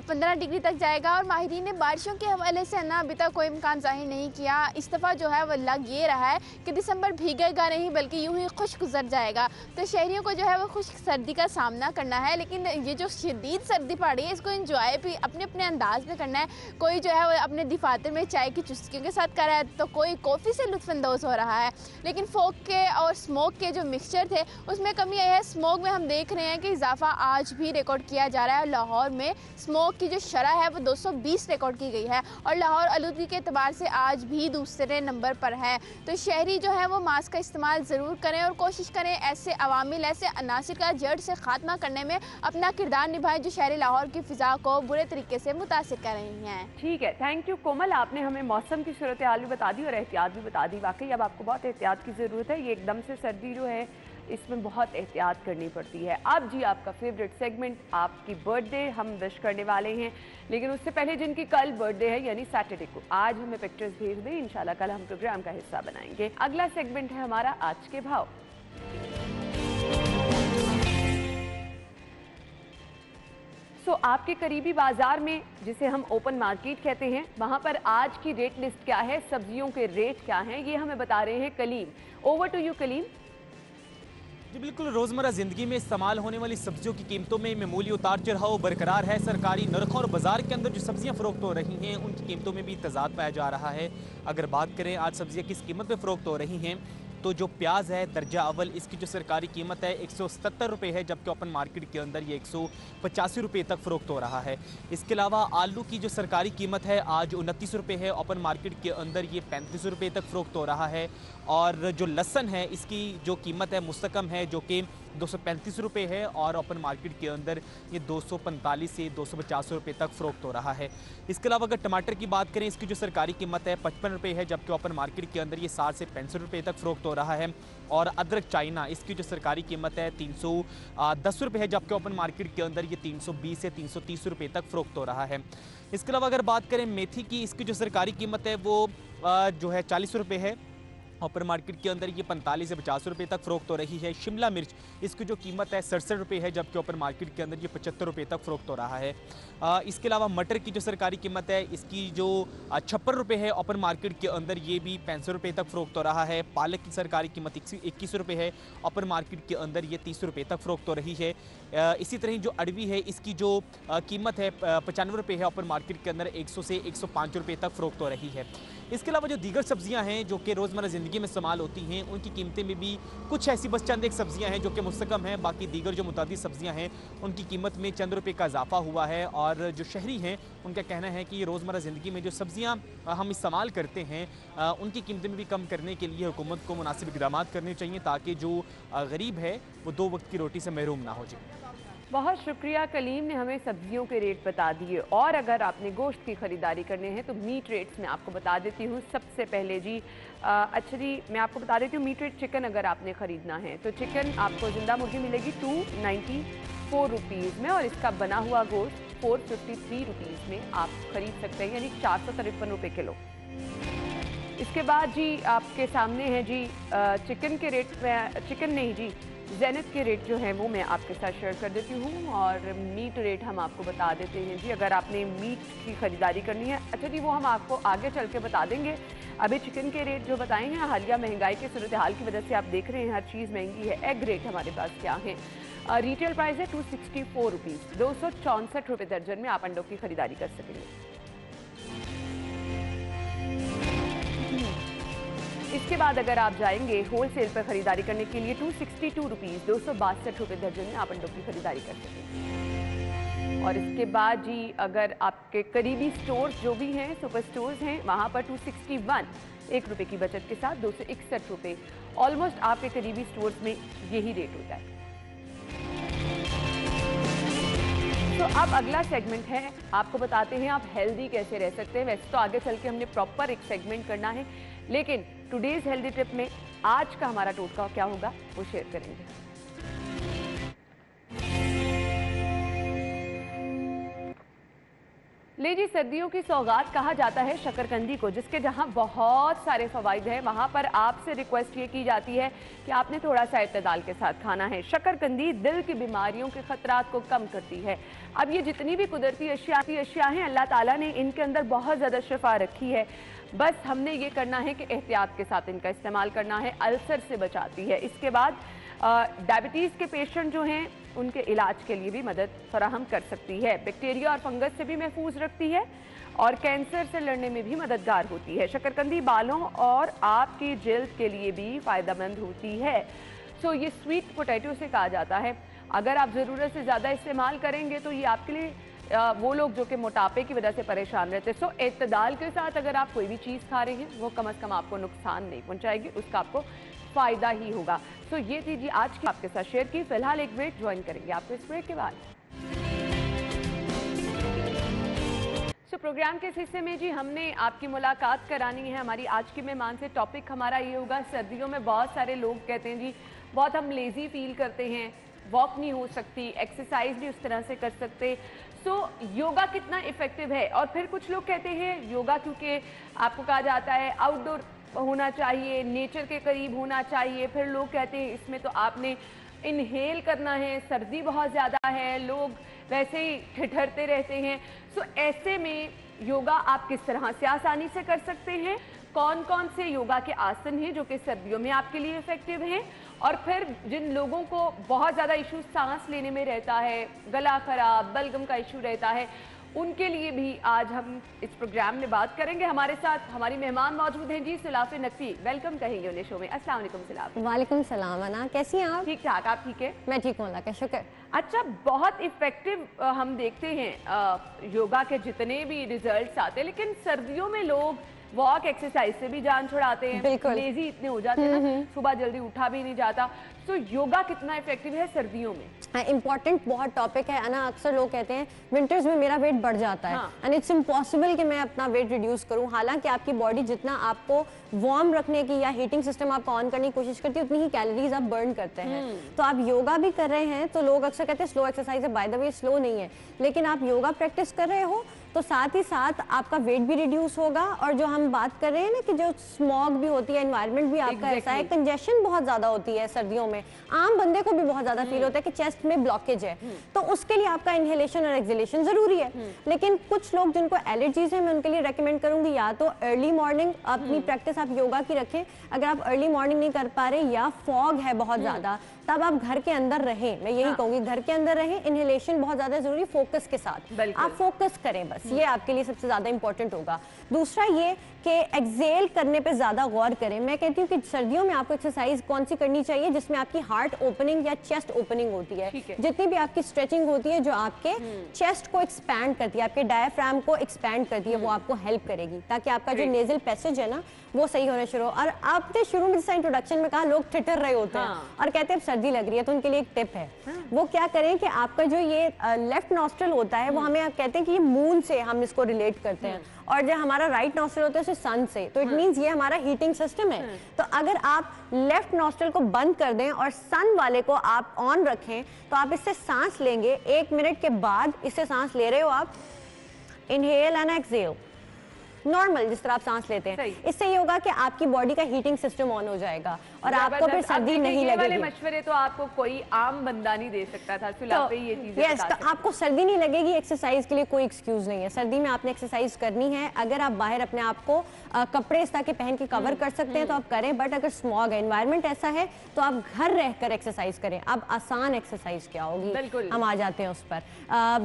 15 डिग्री तक जाएगा। और माहिरीन ने बारिशों के हवाले से ना अभी तक कोई इम्कान जाहिर नहीं किया। इस दफ़ा जो है वो लग ये रहा है कि दिसंबर भीगेगा नहीं बल्कि यूं ही खुश गुजर जाएगा। तो शहरियों को जो है वो खुश सर्दी का सामना करना है, लेकिन ये जो शदीद सर्दी पड़ रही है इसको इंजॉय भी अपने अपने अंदाज में करना है। कोई जो है वो अपने दफातर में चाय की चुस्कियों के साथ कर रहा है, तो कोई कॉफ़ी कॉफ़ी से लुत्फानंदोज़ हो रहा है। लेकिन फोक के और स्मोक के जो मिक्सचर थे उसमें कमी आई है। स्मोक में हम देख रहे हैं कि इजाफा आज भी रिकॉर्ड किया जा रहा है। लाहौर में स्मोक की जो शरह है वो 220 रिकॉर्ड की गई है और लाहौर आलूदगी के अतबार से आज भी दूसरे नंबर पर है। तो शहरी जो है वो मास्क का इस्तेमाल ज़रूर करें और कोशिश करें ऐसे अवामिल, ऐसे अनासिर का जड़ से खात्मा करने में अपना किरदार निभाएं जो शहरी लाहौर की फ़िज़ा को बुरे तरीके से मुतासिर कर रही हैं। ठीक है, थैंक यू कोमल, आपने हमें मौसम की सूरत हाल भी बता दी और एहतियात भी बता दी। वाकई अब आपको बहुत एहतियात की ज़रूरत है। ये एकदम से सर्दी जो है इसमें बहुत एहतियात करनी पड़ती है। अब जी आपका फेवरेट सेगमेंट, आपकी बर्थडे हम विश करने वाले हैं, लेकिन उससे पहले जिनकी कल बर्थडे है यानी सैटरडे को, आज हमें पिक्चर्स भेज दें, इंशाल्लाह कल हम प्रोग्राम का हिस्सा बनाएंगे। अगला सेगमेंट है हमारा आज के भाव। आपके करीबी बाजार में, जिसे हम ओपन मार्केट कहते हैं, वहां पर आज की रेट लिस्ट क्या है, सब्जियों के रेट क्या हैं, ये हमें बता रहे हैं Kaleem. Over to you Kaleem. जी बिल्कुल, रोज़मर्रा ज़िंदगी में इस्तेमाल होने वाली सब्जियों की कीमतों में मामूली उतार चढ़ाव बरकरार है। सरकारी नरखों और बाजार के अंदर जो सब्जियां फ़रोख्त हो रही हैं उनकी कीमतों में भी तजाद पाया जा रहा है। अगर बात करें आज सब्जियां किस कीमत में फ़रोख्त हो रही हैं, तो जो प्याज है दर्जा अव्वल, इसकी जो सरकारी कीमत है 177 रुपये है, जबकि ओपन मार्केट के अंदर ये 185 रुपये तक फ़रोख्त हो रहा है। इसके अलावा आलू की जो सरकारी कीमत है आज 29 रुपये है, ओपन मार्केट के अंदर ये 35 रुपये तक फ़रोख्त हो रहा है। और जो लहसुन है इसकी जो कीमत है मुस्तकम है, जो कि 235 रुपये है और ओपन मार्केट के अंदर ये 245 से 250 रुपये तक फ़रोख्त हो रहा है। इसके अलावा अगर टमाटर की बात करें, इसकी जो सरकारी कीमत है 55 रुपये है, जबकि ओपन मार्केट के अंदर ये 60 से 65 रुपये तक फ़रोख्त हो रहा है। और अदरक चाइना, इसकी जो सरकारी कीमत है 310 रुपये है, जबकि ओपन मार्केट के अंदर ये 320 से 330 रुपये तक फ़रोख्त हो रहा है। इसके अलावा अगर बात करें मेथी की, इसकी जो सरकारी कीमत है वो जो है 40 रुपये है, ओपन मार्केट के अंदर ये 45 से 50 रुपये तक फ़रोख्त हो रही है। शिमला मिर्च, इसकी जो कीमत है 67 रुपये है, जबकि ओपन मार्केट के अंदर ये 75 रुपये तक फ़रोख्त हो रहा है। इसके अलावा मटर की जो सरकारी कीमत है इसकी जो 56 रुपये है, ओपन मार्केट के अंदर ये भी 65 रुपये तक फ़रोख्त हो रहा है। पालक की सरकारी कीमत 21 रुपये है, ओपन मार्केट के अंदर ये 30 रुपये तक फ़रोख्त हो रही है। इसी तरह जो अरवी है इसकी जो कीमत है 95 रुपये है, ओपन मार्केट के अंदर 100 से 105 रुपये तक फ़रोख्त हो रही है। इसके अलावा जो दीगर सब्जियां हैं जो कि रोज़मर्रा ज़िंदगी में इस्तेमाल होती हैं, उनकी कीमतें में भी कुछ ऐसी बस चंद एक सब्जियां हैं जो कि मुस्तकम हैं। बाकी दीगर जो मुतादिद सब्जियां हैं उनकी कीमत में चंद रुपये का इजाफा हुआ है। और जो शहरी हैं उनका कहना है कि रोज़मर्रा ज़िंदगी में जो सब्जियां हम इस्तेमाल करते हैं उनकी कीमतें में भी कम करने के लिए हुकूमत को मुनासिब इक़दाम करने चाहिए, ताकि जो गरीब है वो 2 वक्त की रोटी से महरूम ना हो जाए। बहुत शुक्रिया कलीम ने हमें सब्जियों के रेट बता दिए। और अगर आपने गोश्त की ख़रीदारी करने हैं तो मीट रेट्स मैं आपको बता देती हूँ। सबसे पहले जी अच्छा जी मैं आपको बता देती हूँ मीट रेट। चिकन अगर आपने ख़रीदना है तो चिकन आपको ज़िंदा मुर्गी मिलेगी 294 रुपीज़ में, और इसका बना हुआ गोश्त 453 रुपीज़ में आप ख़रीद सकते हैं, यानी 453 रुपये किलो। इसके बाद जी आपके सामने है जी चिकन के रेट में, चिकन नहीं जी ज़ैनत के रेट जो हैं वो मैं आपके साथ शेयर कर देती हूँ। और मीट रेट हम आपको बता देते हैं जी, अगर आपने मीट की ख़रीदारी करनी है, अच्छा जी वो हम आपको आगे चल के बता देंगे। अभी चिकन के रेट जो बताए हैं, हालिया महंगाई के सूरत हाल की वजह से आप देख रहे हैं हर चीज़ महंगी है। एग रेट हमारे पास क्या है, रिटेल प्राइस है 264 रुपीज़, 264 रुपये दर्जन में आप अंडों की ख़रीदारी कर सकेंगे। इसके बाद अगर आप जाएंगे होलसेल पर ख़रीदारी करने के लिए 262 रुपीज़, 262 रुपये दर्जन में आप अंडों की ख़रीदारी कर सकेंगे। और इसके बाद जी अगर आपके करीबी स्टोर्स जो भी हैं, सुपर स्टोर्स हैं, वहाँ पर 261 1 रुपये की बचत के साथ 261 रुपये, ऑलमोस्ट आपके करीबी स्टोर्स में यही रेट होता है। तो अब अगला सेगमेंट है, आपको बताते हैं आप हेल्दी कैसे रह सकते हैं। वैसे तो आगे चल के हमने प्रॉपर एक सेगमेंट करना है, लेकिन टुडेज हेल्दी टिप में आज का हमारा टोटका क्या होगा वो शेयर करेंगे। ले जी, सर्दियों की सौगात कहा जाता है शकरकंदी को, जिसके जहां बहुत सारे फ़वाइद हैं, वहां पर आपसे रिक्वेस्ट ये की जाती है कि आपने थोड़ा सा इत्तेदाल के साथ खाना है। शकरकंदी दिल की बीमारियों के ख़तरात को कम करती है। अब ये जितनी भी कुदरती अशिया हैं, अल्लाह ताला ने इनके अंदर बहुत ज़्यादा शिफा रखी है। बस हमने ये करना है कि एहतियात के साथ इनका इस्तेमाल करना है। अल्सर से बचाती है। इसके बाद डायबिटीज़ के पेशेंट जो हैं उनके इलाज के लिए भी मदद फराहम कर सकती है। बैक्टीरिया और फंगस से भी महफूज रखती है और कैंसर से लड़ने में भी मददगार होती है। शकरकंदी बालों और आपकी जल्द के लिए भी फ़ायदेमंद होती है। सो ये स्वीट पोटैटो से कहा जाता है। अगर आप ज़रूरत से ज़्यादा इस्तेमाल करेंगे तो ये आपके लिए वो लोग जो कि मोटापे की वजह से परेशान रहते हैं, सो एतदाल के साथ अगर आप कोई भी चीज़ खा रहे हैं वो कम से कम आपको नुकसान नहीं पहुंचाएगी, उसका आपको फ़ायदा ही होगा। सो ये चीज़ आज की आपके साथ शेयर की। फिलहाल एक ब्रेक ज्वाइन करेंगे आपको इस ब्रेक के बाद। सो प्रोग्राम के इस हिस्से में जी हमने आपकी मुलाकात करानी है हमारी आज की मेहमान से। टॉपिक हमारा ये होगा, सर्दियों में बहुत सारे लोग कहते हैं जी बहुत हम लेज़ी फील करते हैं, वॉक नहीं हो सकती, एक्सरसाइज नहीं उस तरह से कर सकते। सो योगा कितना इफेक्टिव है? और फिर कुछ लोग कहते हैं योगा क्योंकि आपको कहा जाता है आउटडोर होना चाहिए, नेचर के करीब होना चाहिए। फिर लोग कहते हैं इसमें तो आपने इनहेल करना है, सर्दी बहुत ज़्यादा है, लोग वैसे ही ठिठुरते रहते हैं। सो ऐसे में योगा आप किस तरह से आसानी से कर सकते हैं? कौन कौन से योगा के आसन हैं जो कि सर्दियों में आपके लिए इफेक्टिव हैं? और फिर जिन लोगों को बहुत ज़्यादा इशू सांस लेने में रहता है, गला खराब, बलगम का इशू रहता है, उनके लिए भी आज हम इस प्रोग्राम में बात करेंगे। हमारे साथ हमारी मेहमान मौजूद हैं जी, सिलाफ नकवी। वेलकम कहेंगे उन्हें शो में। अस्सलाम वालेकुम सिलाफ। वालेकुम सलाम अना, कैसी हैं आप? ठीक ठाक, आप ठीक है? मैं ठीक हूँ, अल्लाह का शुक्र। अच्छा, बहुत इफेक्टिव हम देखते हैं योगा के जितने भी रिजल्ट्स आते हैं, लेकिन सर्दियों में लोग वॉक एक्सरसाइज से भी जान छुड़ाते हैं, लेजी इतने हो जाते हैं ना, सुबह जल्दी उठा भी नहीं जाता। तो योगा कितना इफेक्टिव है सर्दियों में? इम्पॉर्टेंट बहुत टॉपिक है अना। अक्सर लोग कहते हैं विंटर्स में मेरा वेट बढ़ जाता है एंड इट्स इम्पॉसिबल कि मैं अपना वेट रिड्यूस करूं। हालांकि आपकी बॉडी जितना आपको वार्म रखने की या हीटिंग सिस्टम आपको ऑन करने की कोशिश करती है, उतनी ही कैलोरीज आप बर्न करते हैं। तो आप योगा भी कर रहे हैं तो लोग अक्सर कहते हैं स्लो एक्सरसाइज है, बाय द वे स्लो नहीं है, लेकिन आप योगा प्रैक्टिस कर रहे हो तो साथ ही साथ आपका वेट भी रिड्यूस होगा। और जो हम बात कर रहे हैं ना कि जो स्मॉग भी होती है, एनवायरनमेंट भी आपका ऐसा है, कंजेशन बहुत ज्यादा होती है सर्दियों में, आम बंदे को भी बहुत ज्यादा फील होता है कि चेस्ट में ब्लॉकेज है, तो उसके लिए आपका इनहेलेशन और एक्सहेलेशन जरूरी है। लेकिन कुछ लोग जिनको एलर्जीज है, मैं उनके लिए रेकमेंड करूंगी या तो अर्ली मॉर्निंग अपनी प्रैक्टिस आप योगा की रखें। अगर आप अर्ली मॉर्निंग नहीं कर पा रहे या फॉग है बहुत ज्यादा, तब आप घर के अंदर रहें। मैं यही कहूंगी घर के अंदर रहें, इनहेलेशन बहुत ज्यादा जरूरी, फोकस के साथ आप फोकस करें, बस ये आपके लिए सबसे ज्यादा इंपॉर्टेंट होगा। दूसरा ये कि एक्सेल करने पे ज्यादा गौर करें। मैं कहती हूँ कि सर्दियों में आपको एक्सरसाइज कौन सी करनी चाहिए जिसमें आपकी हार्ट ओपनिंग या चेस्ट ओपनिंग होती है। जितनी भी आपकी स्ट्रेचिंग होती है जो आपके चेस्ट को एक्सपैंड करती है, आपके डायफ्राम को एक्सपैंड करती है, वो आपको हेल्प करेगी ताकि आपका जो नेजल पैसेज है ना वो सही होना शुरू हो। और आपने शुरू में जैसा इंट्रोडक्शन में कहा लोग ठिठुर रहे होते हैं और कहते हैं सर्दी लग रही है, तो उनके लिए एक टिप है। वो क्या करें कि आपका जो ये लेफ्ट नॉस्ट्रल होता है वो हमें कहते हैं कि ये मून से हम इसको रिलेट करते हैं, और जो हमारा राइट नॉस्ट्रल होता है उसे सन से, तो इट मींस ये हमारा हीटिंग सिस्टम है। तो अगर आप लेफ्ट नॉस्ट्रल को बंद कर दें और सन वाले को आप ऑन रखें तो आप इससे सांस लेंगे। 1 मिनट के बाद इससे सांस ले रहे हो आप, इनहेल एंड एक्सहेल, नॉर्मल जिस तरह आप सांस लेते हैं। इससे ये होगा कि आपकी बॉडी का हीटिंग सिस्टम ऑन हो जाएगा और आपको फिर सर्दी नहीं लगेगी। वाले मशवरे तो आपको कोई आम बंदा नहीं दे सकता था, तो ये चीजें यस, तो आपको सर्दी नहीं लगेगी, एक्सरसाइज के लिए कोई एक्सक्यूज नहीं है। सर्दी में आपने एक्सरसाइज करनी है। अगर आप बाहर अपने आप को कपड़े इस तरह के पहन के कवर कर सकते हैं तो आप करें, बट अगर स्मॉग है, एनवायरमेंट ऐसा है, तो आप घर रहकर एक्सरसाइज करें। अब आसान एक्सरसाइज क्या होगी हम आ जाते हैं उस पर।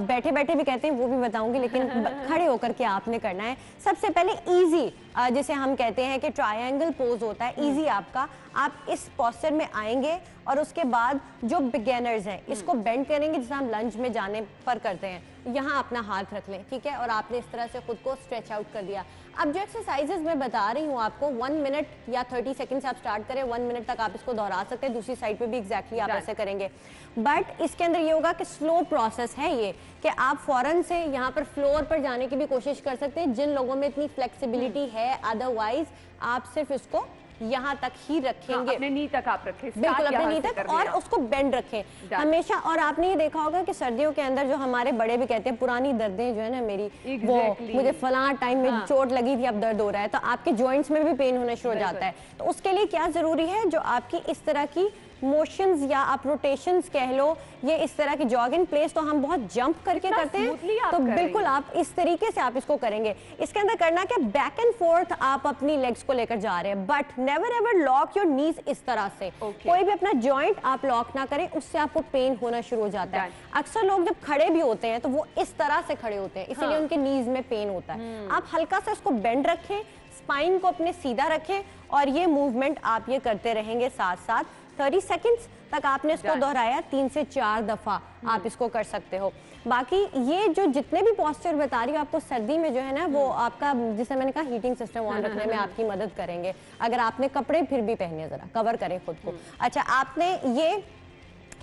बैठे बैठे भी कहते हैं वो भी बताऊंगी, लेकिन खड़े होकर के आपने करना है। सबसे पहले इजी, जिसे हम कहते हैं कि ट्रायंगल पोज होता है, इजी आपका, आप इस पोस्चर में आएंगे और उसके बाद जो बिगिनर्स हैं इसको बेंड करेंगे जैसे हम लंज में जाने पर करते हैं, यहाँ अपना हाथ रख लें, ठीक है, और आपने इस तरह से खुद को स्ट्रेच आउट कर दिया। अब जो एक्सरसाइजेज मैं बता रही हूँ आपको 1 मिनट या 30 सेकंड से आप स्टार्ट करें, 1 मिनट तक आप इसको दोहरा सकते हैं। दूसरी साइड पे भी एग्जैक्टली आप ऐसे करेंगे, बट इसके अंदर ये होगा कि स्लो प्रोसेस है ये, कि आप फौरन से यहाँ पर फ्लोर पर जाने की भी कोशिश कर सकते हैं जिन लोगों में इतनी फ्लेक्सिबिलिटी है। अदरवाइज आप सिर्फ इसको यहाँ तक ही रखेंगे, अपने नी तक आप रखें, बिल्कुल अपने नी तक, और उसको बेंड रखें हमेशा। और आपने ये देखा होगा कि सर्दियों के अंदर जो हमारे बड़े भी कहते हैं पुरानी दर्दें जो है ना मेरी, वो मुझे फलां टाइम में चोट लगी थी, अब दर्द हो रहा है, तो आपके जॉइंट्स में भी पेन होना शुरू हो जाता है। तो उसके लिए क्या जरूरी है, जो आपकी इस तरह की मोशंस या आप रोटेशंस कह लो, ये इस तरह की जॉग इन प्लेस तो हम बहुत जंप करके करते हैं, तो बिल्कुल आप इस तरीके से आप इसको करेंगे। इसके अंदर करना क्या, बैक एंड फोर्थ आप अपनी लेग्स को लेकर जा रहे हैं, but never ever lock your knees इस तरह से। कोई भी अपना जॉइंट आप लॉक ना करें, उससे आपको पेन होना शुरू हो जाता है। अक्सर लोग जब खड़े भी होते हैं तो वो इस तरह से खड़े होते हैं, इसीलिए उनके नीज में पेन होता है। आप हल्का सा इसको बेंड रखें, स्पाइन को अपने सीधा रखें और ये मूवमेंट आप ये करते रहेंगे साथ साथ 30 सेकंड्स तक आपने इसको दोहराया 3 से 4 दफा आप इसको कर सकते हो। बाकी ये जो जितने भी पोस्चर बता रही हूँ आपको सर्दी में जो है ना वो आपका, जिसे मैंने कहा हीटिंग सिस्टम ऑन रखने में आपकी मदद करेंगे। अगर आपने कपड़े फिर भी पहने, जरा कवर करें खुद को। अच्छा, आपने ये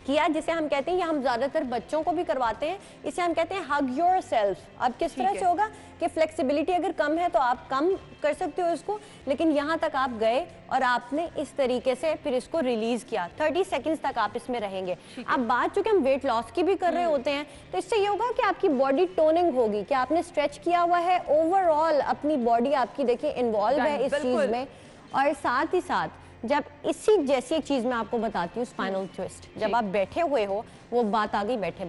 किया जिसे हम कहते हैं, ये हम ज्यादातर बच्चों को भी करवाते हैं, इसे हम कहते हैं हग योर सेल्फ। अब किस तरह से होगा कि फ्लेक्सिबिलिटी अगर कम है तो आप कम कर सकते हो इसको, लेकिन यहाँ तक आप गए और आपने इस तरीके से फिर इसको रिलीज किया, 30 सेकंड्स तक आप इसमें रहेंगे। अब बात चूंकि हम वेट लॉस की भी कर रहे होते हैं, तो इससे ये होगा कि आपकी बॉडी टोनिंग होगी, कि आपने स्ट्रेच किया हुआ है, ओवरऑल अपनी बॉडी आपकी देखिए इन्वॉल्व है इस चीज में। और साथ ही साथ जब इसी जैसी एक चीज मैं आपको बताती हूँ, स्पाइनल ट्विस्ट, जब आप बैठे हुए हो, वो बात आ गई बैठे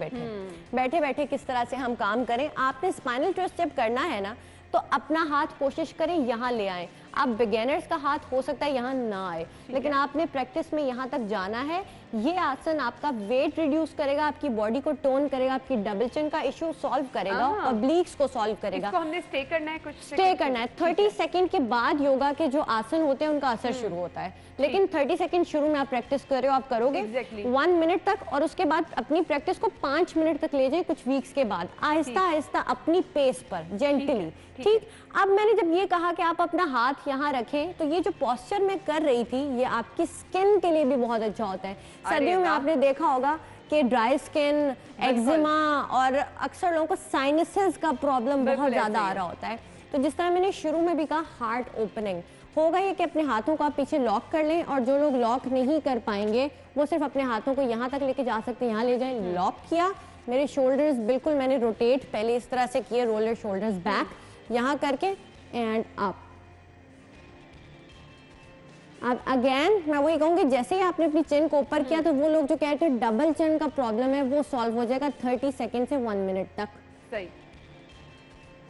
बैठे किस तरह से हम काम करें। आपने स्पाइनल ट्विस्ट जब करना है ना, तो अपना हाथ कोशिश करें यहाँ ले आए। आप बिगिनर्स का हाथ हो सकता है यहाँ ना आए, लेकिन आपने प्रैक्टिस में यहाँ तक जाना है। ये आसन आपका वेट रिड्यूस करेगा, आपकी बॉडी को टोन करेगा, आपकी डबल चिन का इशू सॉल्व करेगा, ऑब्लिक्स को सॉल्व करेगा। इसको हमने स्टे करना है, कुछ स्टे करना है। 30 सेकंड के बाद योगा के जो आसन होते हैं उनका असर शुरू होता है, लेकिन 30 सेकंड शुरू में आप प्रैक्टिस कर रहे हो, आप करोगे 1 मिनट तक, और उसके बाद अपनी प्रैक्टिस को 5 मिनट तक ले जाए कुछ वीक्स के बाद, आहिस्ता आहिस्ता अपनी पेस पर, जेंटली। ठीक, अब मैंने जब ये कहा कि आप अपना हाथ यहाँ रखें, तो ये जो पोस्चर मैं कर रही थी ये आपकी स्किन के लिए भी बहुत अच्छा होता है। सर्दियों में आपने देखा होगा कि ड्राई स्किन, एक्जिमा और अक्सर लोगों को साइनसेस का प्रॉब्लम बहुत ज्यादा आ रहा होता है। तो जिस तरह मैंने शुरू में भी कहा, हार्ट ओपनिंग होगा ये कि अपने हाथों को आप पीछे लॉक कर लें, और जो लोग लॉक नहीं कर पाएंगे वो सिर्फ अपने हाथों को यहाँ तक लेके जा सकते हैं, यहाँ ले जाएं। लॉक किया, मेरे शोल्डर्स बिल्कुल मैंने रोटेट पहले इस तरह से किए, रोलर शोल्डर्स बैक, यहाँ करके एंड अप। अब अगेन मैं वही कहूँगी, जैसे ही आपने अपनी चिन को ऊपर किया, तो वो लोग जो कहते हैं डबल चिन का प्रॉब्लम है वो सॉल्व हो जाएगा 30 सेकंड से 1 मिनट तक। सही,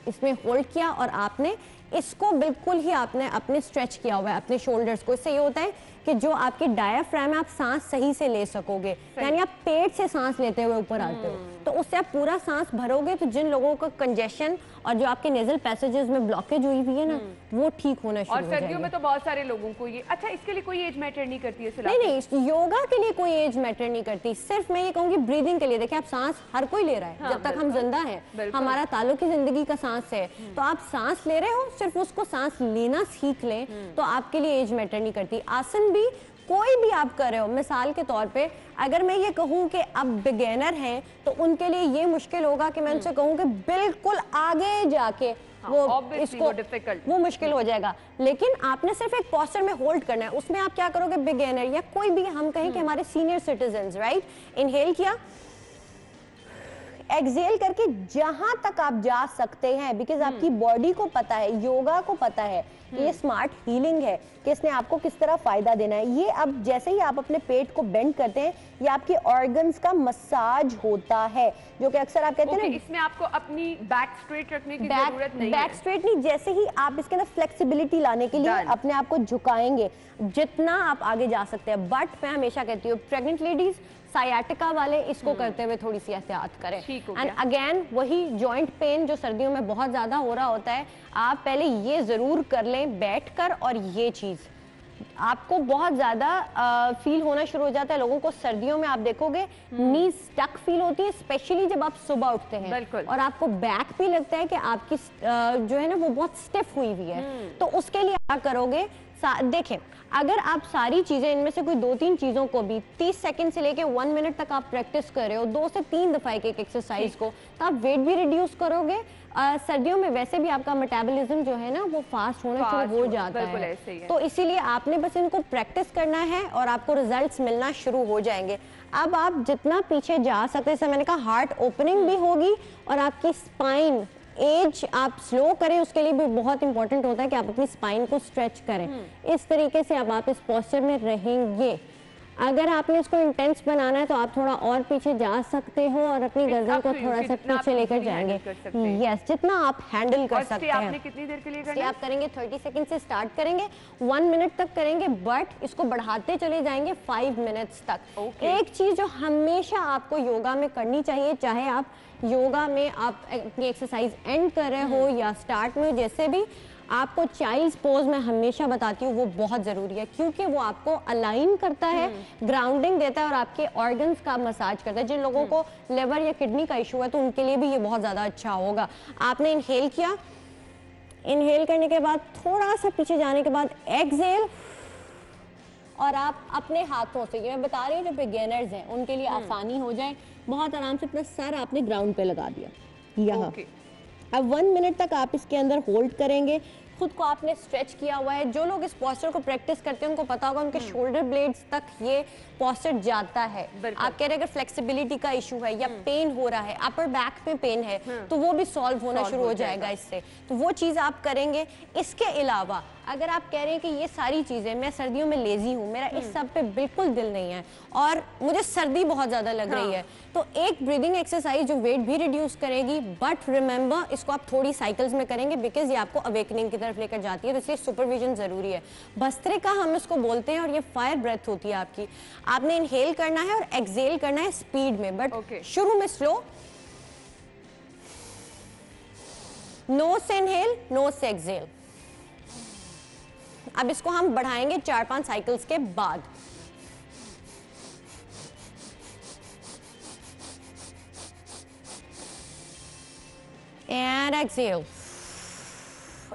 इसमें होल्ड किया और आपने इसको बिल्कुल ही आपने अपने स्ट्रेच किया हुआ है अपने शोल्डर्स को। इससे ये होता है कि जो आपकी डायाफ्राम है आप सांस सही से ले सकोगे, यानी आप पेट से सांस लेते हुए ऊपर आते हो, तो उससे आप पूरा सांस भरोगे, तो जिन लोगों का कंजेशन और जो आपके नेजल पैसेजेस में ब्लॉकेज हुई हुई है ना, वो ठीक होना शुरू हो जाएगा। और सर्दियों में तो बहुत सारे लोगों को ये, अच्छा इसके लिए कोई एज मैटर नहीं करती है? नहीं, योगा के लिए कोई एज मैटर नहीं करती, सिर्फ मैं ये कहूँगी ब्रीदिंग के लिए। देखिए, आप सांस हर कोई ले रहा है, जब तक हम जिंदा हैं, हमारा ताल्लुक ही जिंदगी का सांस है, तो आप सांस ले रहे हो, सिर्फ उसको सांस लेना सीख लें, तो आपके लिए एज मैटर नहीं करती। आसन भी कोई भी आप कर रहे हो, मिसाल के तौर पे अगर मैं ये कहूँ कि अब बिगिनर हैं, तो उनके लिए ये मुश्किल होगा कि मैं उनसे कहूँ कि बिल्कुल आगे जाके वो मुश्किल हो जाएगा। लेकिन आपने सिर्फ एक पोस्चर में होल्ड करना है, उसमें आप क्या करोगे, बिगिनर या कोई भी, हम कहें कि हमारे सीनियर सिटीजन्स, राइट, इनहेल किया, एक्सहेल करके जहां तक आप जा सकते हैं, बिकॉज आपकी बॉडी को पता है, योगा को पता है कि ये स्मार्ट हीलिंग है, कि इसने आपको किस तरह फायदा देना है। ये अब जैसे ही आप अपने पेट को बेंड करते हैं, ये आपके ऑर्गन्स का मसाज होता है, जो कि अक्सर आप कहते हैं ना, इसमें आपको अपनी बैक स्ट्रेट रखने की जरूरत नहीं है। बैक स्ट्रेट नहीं, जैसे ही आप इसके अंदर फ्लेक्सिबिलिटी लाने के लिए अपने आप को झुकाएंगे, जितना आप आगे जा सकते हैं। बट मैं हमेशा कहती हूँ, प्रेग्नेंट लेडीज, सायाटिका वाले इसको करते हुए थोड़ी सी एहतियात करें। एंड अगेन वही जॉइंट पेन जो सर्दियों में बहुत ज्यादा हो रहा होता है, आप पहले ये जरूर कर लें बैठकर, और ये चीज आपको बहुत ज्यादा फील होना शुरू हो जाता है लोगों को सर्दियों में। आप देखोगे नी स्टक फील होती है, स्पेशली जब आप सुबह उठते हैं, और आपको बैक भी लगता है कि आपकी जो है ना वो बहुत स्टिफ हुई हुई है। तो उसके लिए क्या करोगे, देखें, अगर आप सारी चीजें, इनमें से कोई 2-3 चीजों को भी 30 सेकंड से लेके 1 मिनट तक आप प्रैक्टिस कर रहे हो, 2 से 3 दफा एक एक्सरसाइज को, तो आप वेट भी रिड्यूस करोगे। सर्दियों में वैसे भी आपका मेटाबॉलिज्म जो है ना वो फास्ट होना शुरू हो जाता है, तो इसीलिए आपने बस इनको प्रैक्टिस करना है और आपको रिजल्ट्स मिलना शुरू हो जाएंगे। अब आप जितना पीछे जा सकते हैं, मैंने कहा हार्ट ओपनिंग भी होगी, और आपकी स्पाइन एज आप स्लो करें, उसके लिए भी बहुत इंपॉर्टेंट होता है कि आप अपनी स्पाइन को स्ट्रेच करें। इस तरीके से अब आप इस पोस्चर में रहेंगे। अगर आपने इसको इंटेंस बनाना है तो आप थोड़ा और पीछे जा सकते हो और अपनी गर्दन को थोड़ा सा पीछे लेकर जाएंगे। यस, जितना आप हैंडल कर सकते हैं। आपने कितनी देर के लिए करना है? आप करेंगे 30 सेकंड से स्टार्ट करेंगे, 1 मिनट तक करेंगे, बट इसको बढ़ाते चले जाएंगे 5 मिनट्स तक। एक चीज जो हमेशा आपको योगा में करनी चाहिए, चाहे आप योगा में आप अपनी एक्सरसाइज एंड कर रहे हो या स्टार्ट में, जैसे भी आपको चाइल्ड्स पोज मैं हमेशा बताती हूँ, वो बहुत ज़रूरी है क्योंकि वो आपको अलाइन करता है, ग्राउंडिंग देता है और आपके ऑर्गन्स का मसाज करता है। जिन लोगों को लिवर या किडनी का इशू है तो उनके लिए भी ये बहुत ज़्यादा अच्छा होगा। आपने इनहेल किया, इनहेल करने के बाद थोड़ा सा पीछे जाने के बाद एक्सहेल, और आप अपने हाथों से, ये मैं बता रही हूँ जो बिगिनर्स हैं उनके लिए आसानी हो जाए, बहुत आराम से अपना सर आपने ग्राउंड पे लगा दिया यहाँ। अब 1 मिनट तक आप इसके अंदर होल्ड करेंगे। खुद को आपने स्ट्रेच किया हुआ है। जो लोग इस पोस्चर को प्रैक्टिस करते हैं उनको पता होगा उनके शोल्डर ब्लेड्स तक ये पोस्चर जाता है। आप कह रहे हैं अगर फ्लेक्सिबिलिटी का इशू है या पेन हो रहा है, अपर बैक में पेन है, तो वो भी सॉल्व होना शुरू हो जाएगा इससे। तो वो चीज़ आप करेंगे। इसके अलावा अगर आप कह रहे हैं कि ये सारी चीज़ें, मैं सर्दियों में लेजी हूँ, मेरा इस सब पे बिल्कुल दिल नहीं है और मुझे सर्दी बहुत ज़्यादा लग रही है, तो एक ब्रीदिंग एक्सरसाइज जो वेट भी रिड्यूस करेगी, बट रिमेंबर इसको आप थोड़ी साइकिल्स में करेंगे बिकॉज ये आपको अवेकनिंग की तरफ लेकर जाती है, तो इसलिए सुपरविजन ज़रूरी है। भस्त्रिका हम इसको बोलते हैं और ये फायर ब्रेथ होती है आपकी। आपने इनहेल करना है और एक्सहेल करना है स्पीड में, बट शुरू में स्लो, नोज से इनहेल, नोज से एक्सहेल। अब इसको हम बढ़ाएंगे 4-5 साइकिल्स के बाद। And exhale.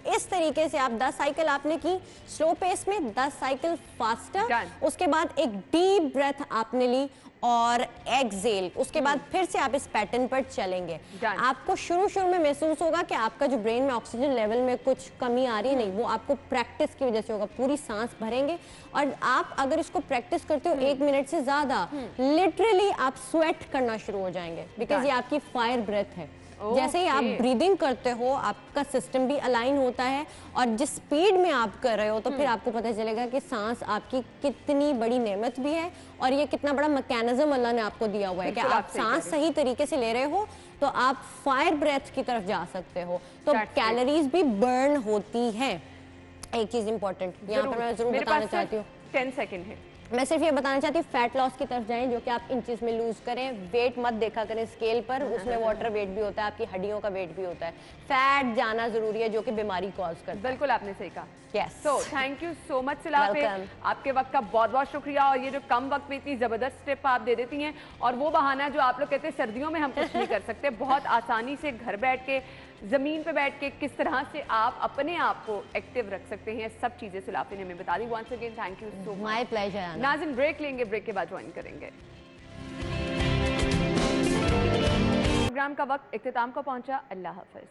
इस तरीके से आप 10 साइकिल आपने की स्लो पेस में, 10 साइकिल फास्टर, उसके बाद एक डीप ब्रेथ आपने ली और एक्सहेल, उसके बाद फिर से आप इस पैटर्न पर चलेंगे। आपको शुरू में महसूस होगा कि आपका जो ब्रेन में ऑक्सीजन लेवल में कुछ कमी आ रही है, नहीं, वो आपको प्रैक्टिस की वजह से होगा। पूरी सांस भरेंगे और आप अगर इसको प्रैक्टिस करते हो 1 मिनट से ज्यादा, लिटरली आप स्वेट करना शुरू हो जाएंगे बिकॉज ये आपकी फायर ब्रेथ है। जैसे ही आप ब्रीदिंग करते हो आपका सिस्टम भी अलाइन होता है और जिस स्पीड में आप कर रहे हो तो फिर आपको पता चलेगा कि सांस आपकी कितनी बड़ी नेमत भी है और ये कितना बड़ा मैकेनिज्म अल्लाह ने आपको दिया हुआ है कि आप सांस सही तरीके से ले रहे हो तो आप फायर ब्रेथ की तरफ जा सकते हो, तो कैलोरीज भी बर्न होती है। एक चीज इंपॉर्टेंट यहाँ पर मैं जरूर बताना चाहती हूँ, 10 सेकेंड है, मैं सिर्फ ये बताना चाहती हूँ फैट लॉस की तरफ जाएं, जो कि आप इंचेस में लूज करें। वेट मत देखा करें स्केल पर, उसमें वाटर वेट भी होता है, आपकी हड्डियों का वेट भी होता है। फैट जाना जरूरी है जो कि बीमारी कॉज करता है। बिल्कुल आपने सही कहा। Yes. So, thank you so much Silafe, आपके वक्त का बहुत बहुत शुक्रिया। और ये जो कम वक्त में इतनी जबरदस्त टिप आप दे देती हैं, और वो बहाना जो आप लोग कहते हैं सर्दियों में हम कुछ नहीं कर सकते, बहुत आसानी से घर बैठ के, जमीन पे बैठ के किस तरह से आप अपने आप को एक्टिव रख सकते हैं, सब चीजें सिलाफे ने हमें बता दी। Once again thank you so much. My pleasure. Nazin break लेंगे, ब्रेक के बाद ज्वाइन करेंगे। प्रोग्राम का वक्त इख्तिताम को पहुंचा। अल्लाह हाफिज।